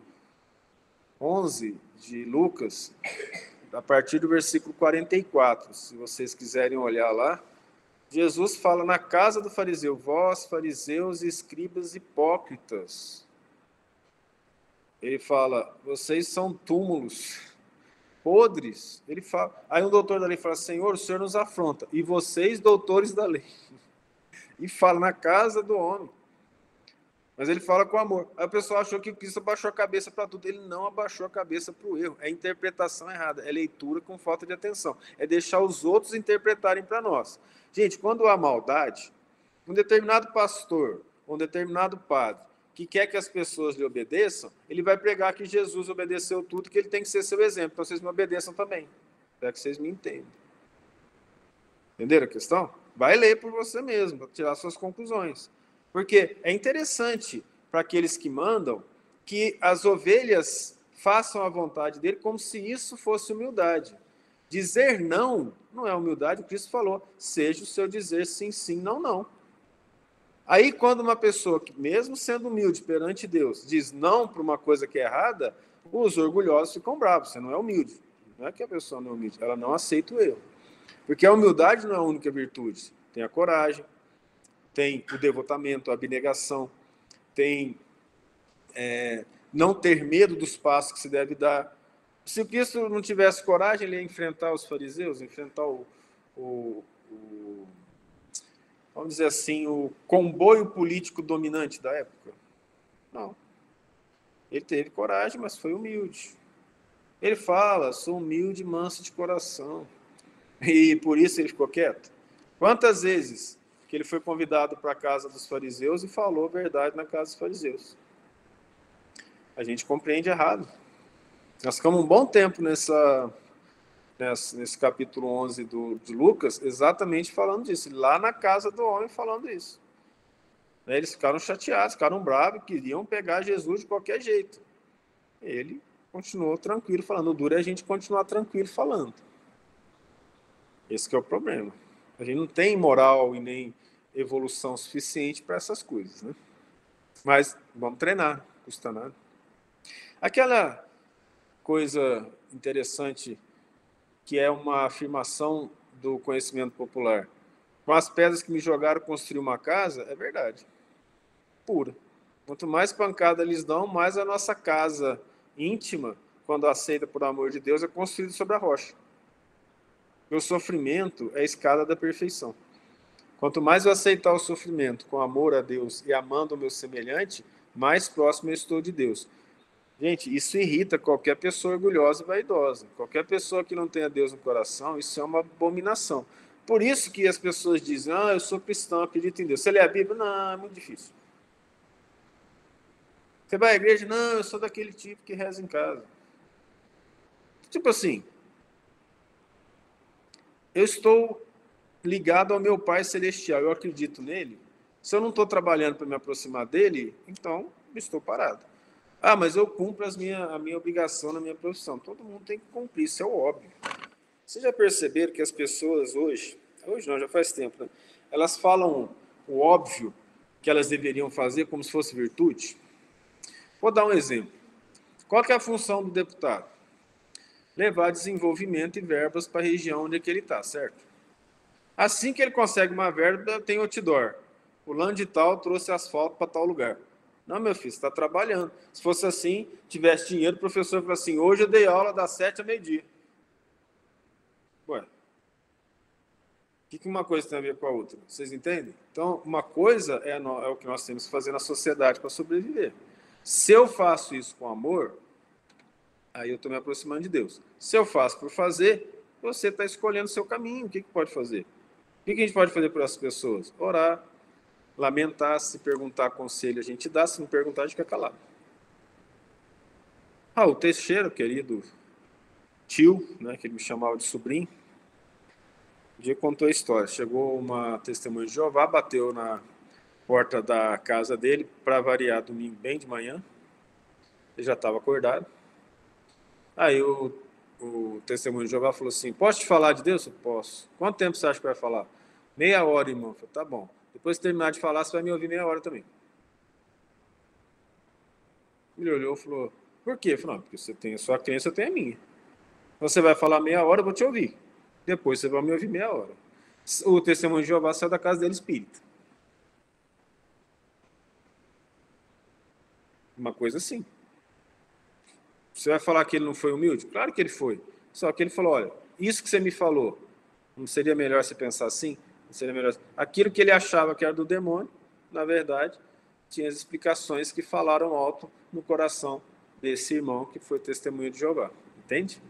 11 de Lucas, a partir do versículo 44, se vocês quiserem olhar lá, Jesus fala na casa do fariseu, vós, fariseus e escribas hipócritas. Ele fala, vocês são túmulos podres. Ele fala, aí um doutor da lei fala, Senhor, o Senhor nos afronta. E vocês, doutores da lei. E fala na casa do homem. Mas ele fala com amor. Aí o pessoal achou que o Cristo abaixou a cabeça para tudo. Ele não abaixou a cabeça para o erro. É interpretação errada. É leitura com falta de atenção. É deixar os outros interpretarem para nós. Gente, quando há maldade, um determinado pastor, um determinado padre, que quer que as pessoas lhe obedeçam, ele vai pregar que Jesus obedeceu tudo, que ele tem que ser seu exemplo. Então vocês me obedeçam também. Espero que vocês me entendam. Entenderam a questão? Vai ler por você mesmo, para tirar suas conclusões. Porque é interessante para aqueles que mandam que as ovelhas façam a vontade dele como se isso fosse humildade. Dizer não não é humildade, o Cristo falou, seja o seu dizer sim, sim, não, não. Aí quando uma pessoa, que mesmo sendo humilde perante Deus, diz não para uma coisa que é errada, os orgulhosos ficam bravos, você não é humilde. Não é que a pessoa não é humilde, ela não aceita o erro. Porque a humildade não é a única virtude, tem a coragem, tem o devotamento, a abnegação, tem não ter medo dos passos que se deve dar. Se o Cristo não tivesse coragem, ele ia enfrentar os fariseus, enfrentar vamos dizer assim, o comboio político dominante da época. Não. Ele teve coragem, mas foi humilde. Ele fala, sou humilde e manso de coração. E por isso ele ficou quieto. Quantas vezes que ele foi convidado para a casa dos fariseus e falou a verdade na casa dos fariseus? A gente compreende errado. Nós ficamos um bom tempo nesse capítulo 11 de Lucas, exatamente falando disso, lá na casa do homem falando isso. Eles ficaram chateados, ficaram bravos, queriam pegar Jesus de qualquer jeito. Ele continuou tranquilo falando, o duro é a gente continuar tranquilo falando. Esse que é o problema. A gente não tem moral e nem evolução suficiente para essas coisas, né? Mas vamos treinar, não custa nada. Aquela coisa interessante que é uma afirmação do conhecimento popular. Com as pedras que me jogaram construir uma casa, é verdade. Pura. Quanto mais pancada eles dão, mais a nossa casa íntima, quando aceita por amor de Deus, é construída sobre a rocha. O sofrimento é a escada da perfeição. Quanto mais eu aceitar o sofrimento com amor a Deus e amando o meu semelhante, mais próximo eu estou de Deus. Gente, isso irrita qualquer pessoa orgulhosa e vaidosa. Qualquer pessoa que não tenha Deus no coração, isso é uma abominação. Por isso que as pessoas dizem, eu sou cristão, acredito em Deus. Você lê a Bíblia? Não, é muito difícil. Você vai à igreja? Não, eu sou daquele tipo que reza em casa. Tipo assim, eu estou ligado ao meu Pai Celestial, eu acredito nele. Se eu não estou trabalhando para me aproximar dele, então estou parado. Ah, mas eu cumpro a minha obrigação na minha profissão. Todo mundo tem que cumprir, isso é o óbvio. Vocês já perceberam que as pessoas hoje não, já faz tempo, né? Elas falam o óbvio que elas deveriam fazer como se fosse virtude? Vou dar um exemplo. Qual que é a função do deputado? Levar desenvolvimento e verbas para a região onde é que ele está, certo? Assim que ele consegue uma verba, tem outdoor. O fulano de tal trouxe asfalto para tal lugar. Não, meu filho, você está trabalhando. Se fosse assim, tivesse dinheiro, o professor fala assim, hoje eu dei aula das 7 ao meio-dia. Ué, o que uma coisa tem a ver com a outra? Vocês entendem? Então, uma coisa é o que nós temos que fazer na sociedade para sobreviver. Se eu faço isso com amor, aí eu estou me aproximando de Deus. Se eu faço por fazer, você está escolhendo o seu caminho. O que pode fazer? O que a gente pode fazer por essas pessoas? Orar, lamentar, se perguntar conselho a gente dá, se não perguntar a gente fica calado. O Teixeira, querido tio, né, que ele me chamava de sobrinho, um dia contou a história. Chegou uma testemunha de Jeová, bateu na porta da casa dele, para variar, domingo bem de manhã, ele já estava acordado. Aí o testemunho de Jeová falou assim, posso te falar de Deus? Eu posso. Quanto tempo você acha que vai falar? Meia hora, irmão. Eu falei, tá bom. Depois de terminar de falar, você vai me ouvir meia hora também. Ele olhou e falou, por quê? Eu falei, não, porque você tem a sua crença, eu tenho a minha. Você vai falar meia hora, eu vou te ouvir. Depois você vai me ouvir meia hora. O testemunho de Jeová saiu da casa dele espírita. Uma coisa assim. Você vai falar que ele não foi humilde? Claro que ele foi. Só que ele falou, olha, isso que você me falou, não seria melhor você pensar assim? Não seria melhor... Aquilo que ele achava que era do demônio, na verdade, tinha as explicações que falaram alto no coração desse irmão que foi testemunho de Jeová. Entende?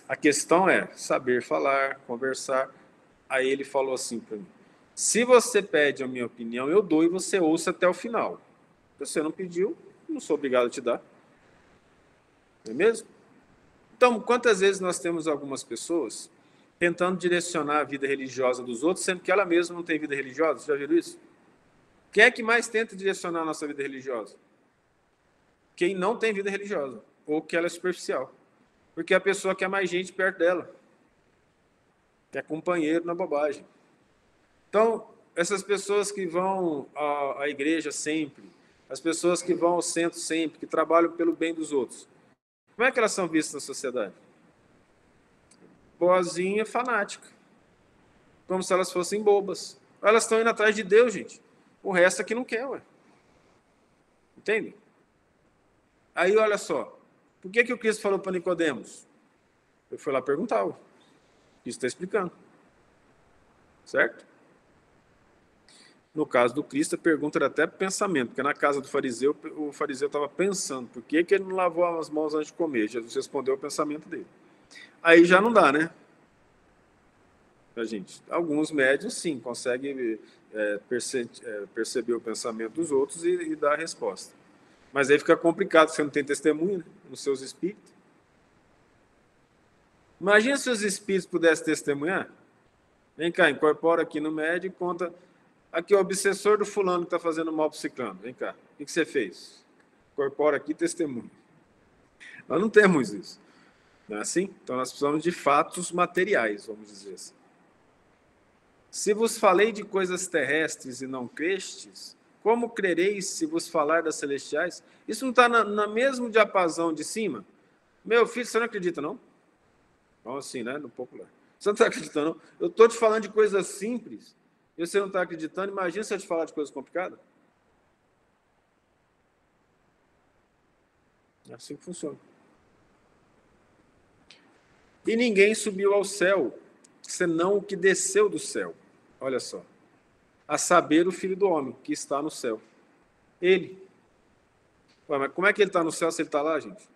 A questão é saber falar, conversar. Aí ele falou assim para mim, se você pede a minha opinião, eu dou e você ouça até o final. Se você não pediu, não sou obrigado a te dar. Não é mesmo? Então, quantas vezes nós temos algumas pessoas tentando direcionar a vida religiosa dos outros, sendo que ela mesma não tem vida religiosa? Já viram isso? Quem é que mais tenta direcionar a nossa vida religiosa? Quem não tem vida religiosa, ou que ela é superficial. Porque a pessoa quer mais gente perto dela. Quer companheiro na bobagem. Então, essas pessoas que vão à igreja sempre, as pessoas que vão ao centro sempre, que trabalham pelo bem dos outros, como é que elas são vistas na sociedade? Boazinha, fanática. Como se elas fossem bobas. Elas estão indo atrás de Deus, gente. O resto aqui não quer, ué. Entende? Aí, olha só. Por que o Cristo falou para Nicodemos? Eu fui lá perguntar. Isso está explicando. Certo? No caso do Cristo, a pergunta era até pensamento, porque na casa do fariseu, o fariseu estava pensando, por que ele não lavou as mãos antes de comer? Jesus respondeu o pensamento dele. Aí já não dá, né? A gente, alguns médios, sim, conseguem perceber o pensamento dos outros e dar a resposta. Mas aí fica complicado, você não tem testemunho, né, nos seus espíritos. Imagina se os espíritos pudessem testemunhar. Vem cá, incorpora aqui no médio e conta... Aqui, o obsessor do fulano que está fazendo mal para o ciclano. Vem cá, o que você fez? Incorpora aqui testemunho. Nós não temos isso. Não é assim? Então, nós precisamos de fatos materiais, vamos dizer assim. Se vos falei de coisas terrestres e não crestes, como crereis se vos falar das celestiais? Isso não está na mesmo diapasão de cima? Meu filho, você não acredita, não? Então, assim, né? No popular. Você não está acreditando, não? Eu estou te falando de coisas simples e você não está acreditando. Imagina se eu te falar de coisas complicadas. É assim que funciona. E ninguém subiu ao céu, senão o que desceu do céu. Olha só. A saber, o Filho do Homem, que está no céu. Ele. Ué, mas como é que ele está no céu se ele está lá, gente?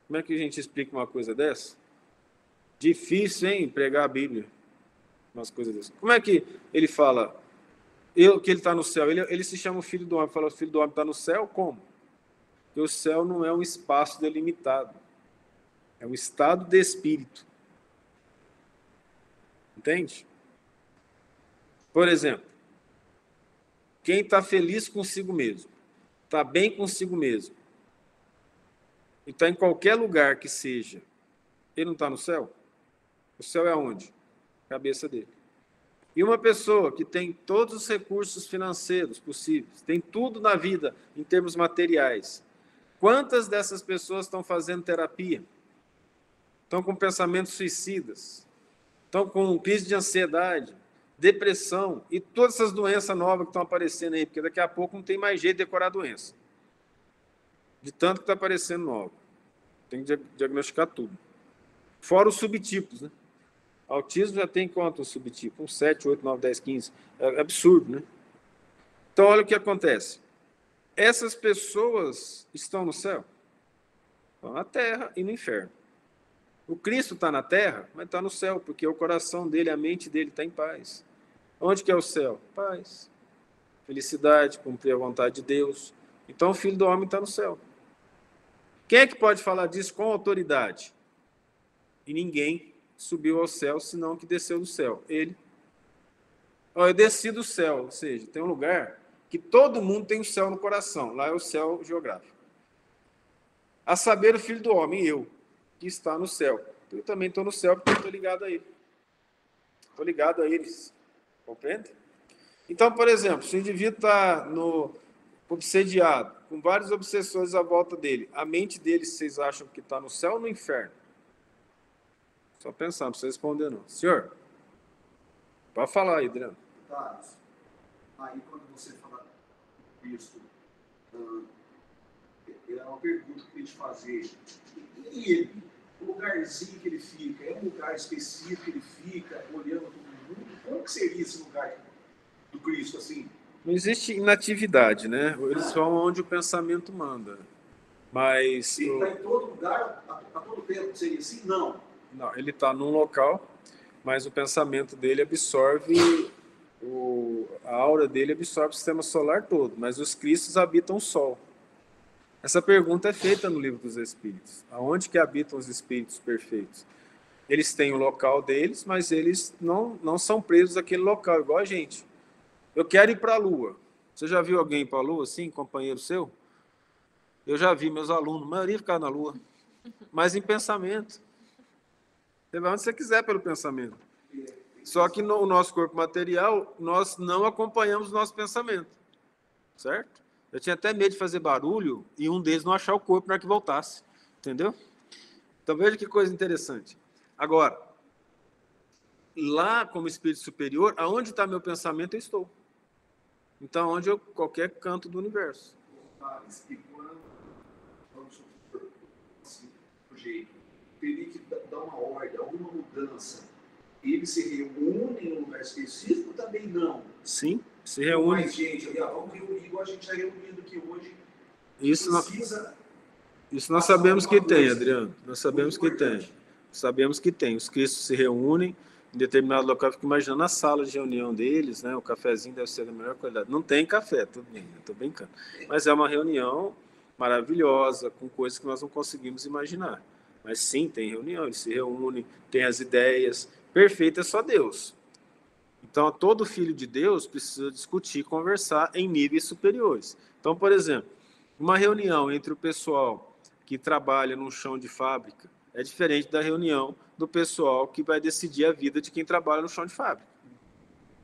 Como é que a gente explica uma coisa dessa? Difícil, hein, pregar a Bíblia. Umas coisas dessas. Como é que ele fala, Que ele está no céu. Ele se chama o Filho do Homem. Fala, o Filho do Homem está no céu? Como? Porque o céu não é um espaço delimitado. É um estado de espírito. Entende? Por exemplo, quem está feliz consigo mesmo, está bem consigo mesmo, e está em qualquer lugar que seja, ele não está no céu? O céu é aonde? Cabeça dele. E uma pessoa que tem todos os recursos financeiros possíveis, tem tudo na vida em termos materiais, quantas dessas pessoas estão fazendo terapia? Estão com pensamentos suicidas? Estão com crise de ansiedade, depressão e todas essas doenças novas que estão aparecendo aí, porque daqui a pouco não tem mais jeito de decorar a doença. De tanto que está aparecendo nova. Tem que diagnosticar tudo. Fora os subtipos, né? Autismo já tem quantos subtipos? 7, 8, 9, 10, 15. É absurdo, né? Então, olha o que acontece. Essas pessoas estão no céu? Estão na terra e no inferno. O Cristo está na terra, mas está no céu, porque o coração dele, a mente dele está em paz. Onde que é o céu? Paz. Felicidade, cumprir a vontade de Deus. Então, o Filho do Homem está no céu. Quem é que pode falar disso com autoridade? E ninguém subiu ao céu, senão que desceu do céu. Ele. Eu desci do céu, ou seja, tem um lugar que todo mundo tem o céu no coração. Lá é o céu geográfico. A saber, o Filho do Homem, eu, que está no céu. Eu também estou no céu porque eu estou ligado a ele. Estou ligado a eles. Compreende? Então, por exemplo, se o indivíduo está obsediado, com vários obsessores à volta dele, a mente dele, vocês acham que está no céu ou no inferno? Só pensar, não precisa responder não. Senhor, pode falar aí, Adriano. Carlos, aí quando você fala Cristo, é uma pergunta que eu queria te fazer. E ele, o lugarzinho que ele fica, é um lugar específico que ele fica olhando todo mundo? Como que seria esse lugar do Cristo, assim? Não existe inatividade, né? Eles vão onde o pensamento manda. Mas ele está em todo lugar, a todo tempo, seria assim? Não. Não, ele está num local, mas o pensamento dele absorve, a aura dele absorve o sistema solar todo, mas os cristos habitam o Sol. Essa pergunta é feita no Livro dos Espíritos. Aonde que habitam os espíritos perfeitos? Eles têm o local deles, mas eles não são presos àquele local, igual a gente. Eu quero ir para a Lua. Você já viu alguém ir para a Lua, assim, companheiro seu? Eu já vi meus alunos, a maioria ficar na Lua, mas em pensamento. Você vai onde você quiser pelo pensamento. Só que no nosso corpo material, nós não acompanhamos o nosso pensamento. Certo? Eu tinha até medo de fazer barulho e um deles não achar o corpo na hora que voltasse. Entendeu? Então, veja que coisa interessante. Agora, lá como espírito superior, aonde está meu pensamento, eu estou. Então, onde qualquer canto do universo. E quando, vamos supor, assim, do jeito, teria que dar uma ordem, alguma mudança, eles se reúnem em um lugar específico? Também não. Sim, se reúnem. Mais gente, vamos reunir igual a gente está reunido aqui hoje. Isso nós sabemos que tem, Adriano. Nós sabemos que tem. Sabemos que tem. Os cristos se reúnem em determinado local. Eu fico imaginando a sala de reunião deles, né? O cafezinho deve ser da melhor qualidade. Não tem café, tudo bem, estou brincando. Mas é uma reunião maravilhosa, com coisas que nós não conseguimos imaginar. Mas sim, tem reunião, eles se reúnem, tem as ideias. Perfeito é só Deus. Então, todo filho de Deus precisa discutir, conversar em níveis superiores. Então, por exemplo, uma reunião entre o pessoal que trabalha num chão de fábrica é diferente da reunião do pessoal que vai decidir a vida de quem trabalha no chão de fábrica.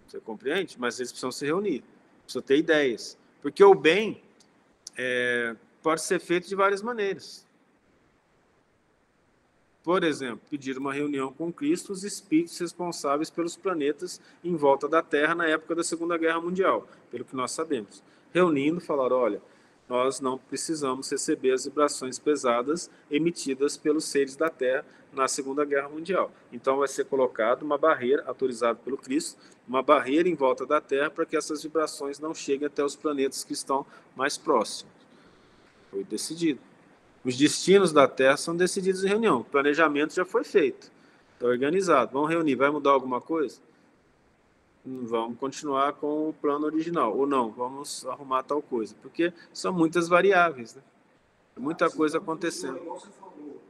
Você compreende? Mas eles precisam se reunir, precisam ter ideias. Porque o bem pode ser feito de várias maneiras. Por exemplo, pedir uma reunião com Cristo, os espíritos responsáveis pelos planetas em volta da Terra na época da Segunda Guerra Mundial, pelo que nós sabemos. Reunindo, falaram, olha, nós não precisamos receber as vibrações pesadas emitidas pelos seres da Terra na Segunda Guerra Mundial. Então vai ser colocada uma barreira, autorizada pelo Cristo, uma barreira em volta da Terra para que essas vibrações não cheguem até os planetas que estão mais próximos. Foi decidido. Os destinos da Terra são decididos em reunião. O planejamento já foi feito. Está organizado. Vamos reunir. Vai mudar alguma coisa? vamos continuar com o plano original, ou não, vamos arrumar tal coisa, porque são muitas variáveis, né? Muita coisa acontecendo. Igual você falou,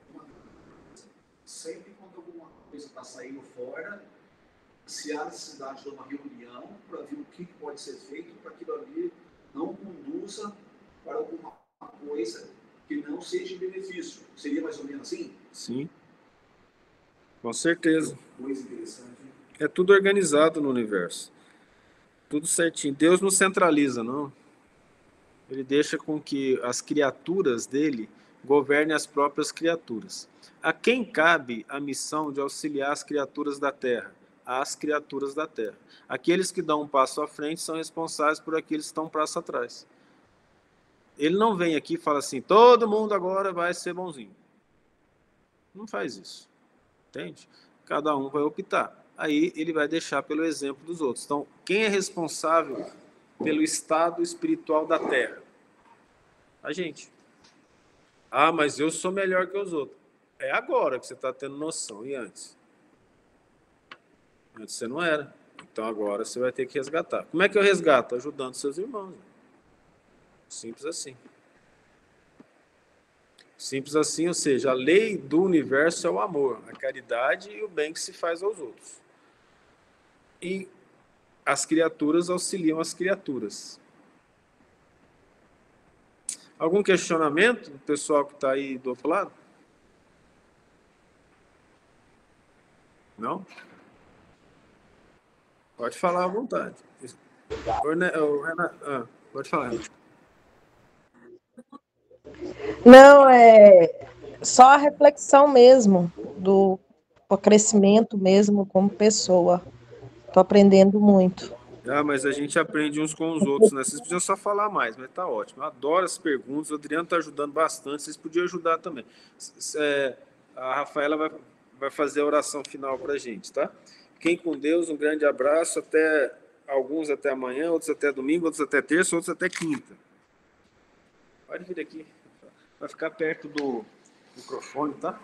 sempre quando alguma coisa está saindo fora, se há necessidade de uma reunião para ver o que pode ser feito para que aquilo ali não conduza para alguma coisa que não seja de benefício. Seria mais ou menos assim? Sim, com certeza. Coisa interessante. É tudo organizado no universo. Tudo certinho. Deus não centraliza, não. Ele deixa com que as criaturas dele governem as próprias criaturas. A quem cabe a missão de auxiliar as criaturas da Terra? Às criaturas da Terra. Aqueles que dão um passo à frente são responsáveis por aqueles que estão um passo atrás. Ele não vem aqui e fala assim, todo mundo agora vai ser bonzinho. Não faz isso. Entende? Cada um vai optar. Aí ele vai deixar pelo exemplo dos outros. Então, quem é responsável pelo estado espiritual da Terra? A gente. Ah, mas eu sou melhor que os outros. É agora que você está tendo noção. E antes? Antes você não era. Então agora você vai ter que resgatar. Como é que eu resgato? Ajudando seus irmãos. Simples assim. Simples assim, ou seja, a lei do universo é o amor, a caridade e o bem que se faz aos outros. E as criaturas auxiliam as criaturas. Algum questionamento do pessoal que está aí do outro lado? Não? Pode falar à vontade. Renato, pode falar. Não, é só a reflexão mesmo, do crescimento mesmo como pessoa. Estou aprendendo muito. Ah, mas a gente aprende uns com os outros, né? Vocês podiam só falar mais, mas tá ótimo. Eu adoro as perguntas, o Adriano está ajudando bastante, vocês podiam ajudar também. A Rafaela vai fazer a oração final para a gente, tá? Fiquem com Deus, um grande abraço, alguns até amanhã, outros até domingo, outros até terça, outros até quinta. Pode vir aqui, vai ficar perto do microfone, tá?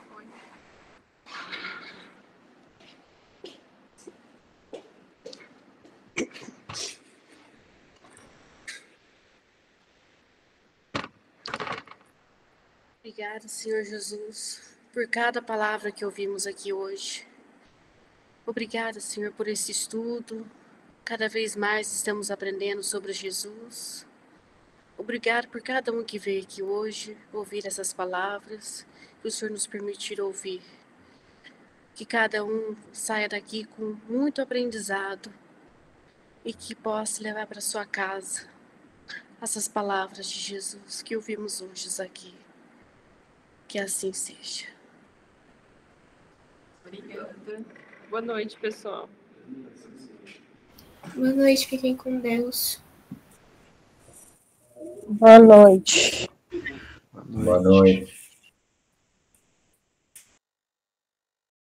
Obrigada, Senhor Jesus, por cada palavra que ouvimos aqui hoje. Obrigada, Senhor, por esse estudo. Cada vez mais estamos aprendendo sobre Jesus. Obrigado por cada um que veio aqui hoje ouvir essas palavras que o Senhor nos permitir ouvir. Que cada um saia daqui com muito aprendizado e que possa levar para sua casa essas palavras de Jesus que ouvimos hoje aqui. Que assim seja. Obrigada. Boa noite, pessoal. Boa noite, fiquem com Deus. Boa noite. Boa noite.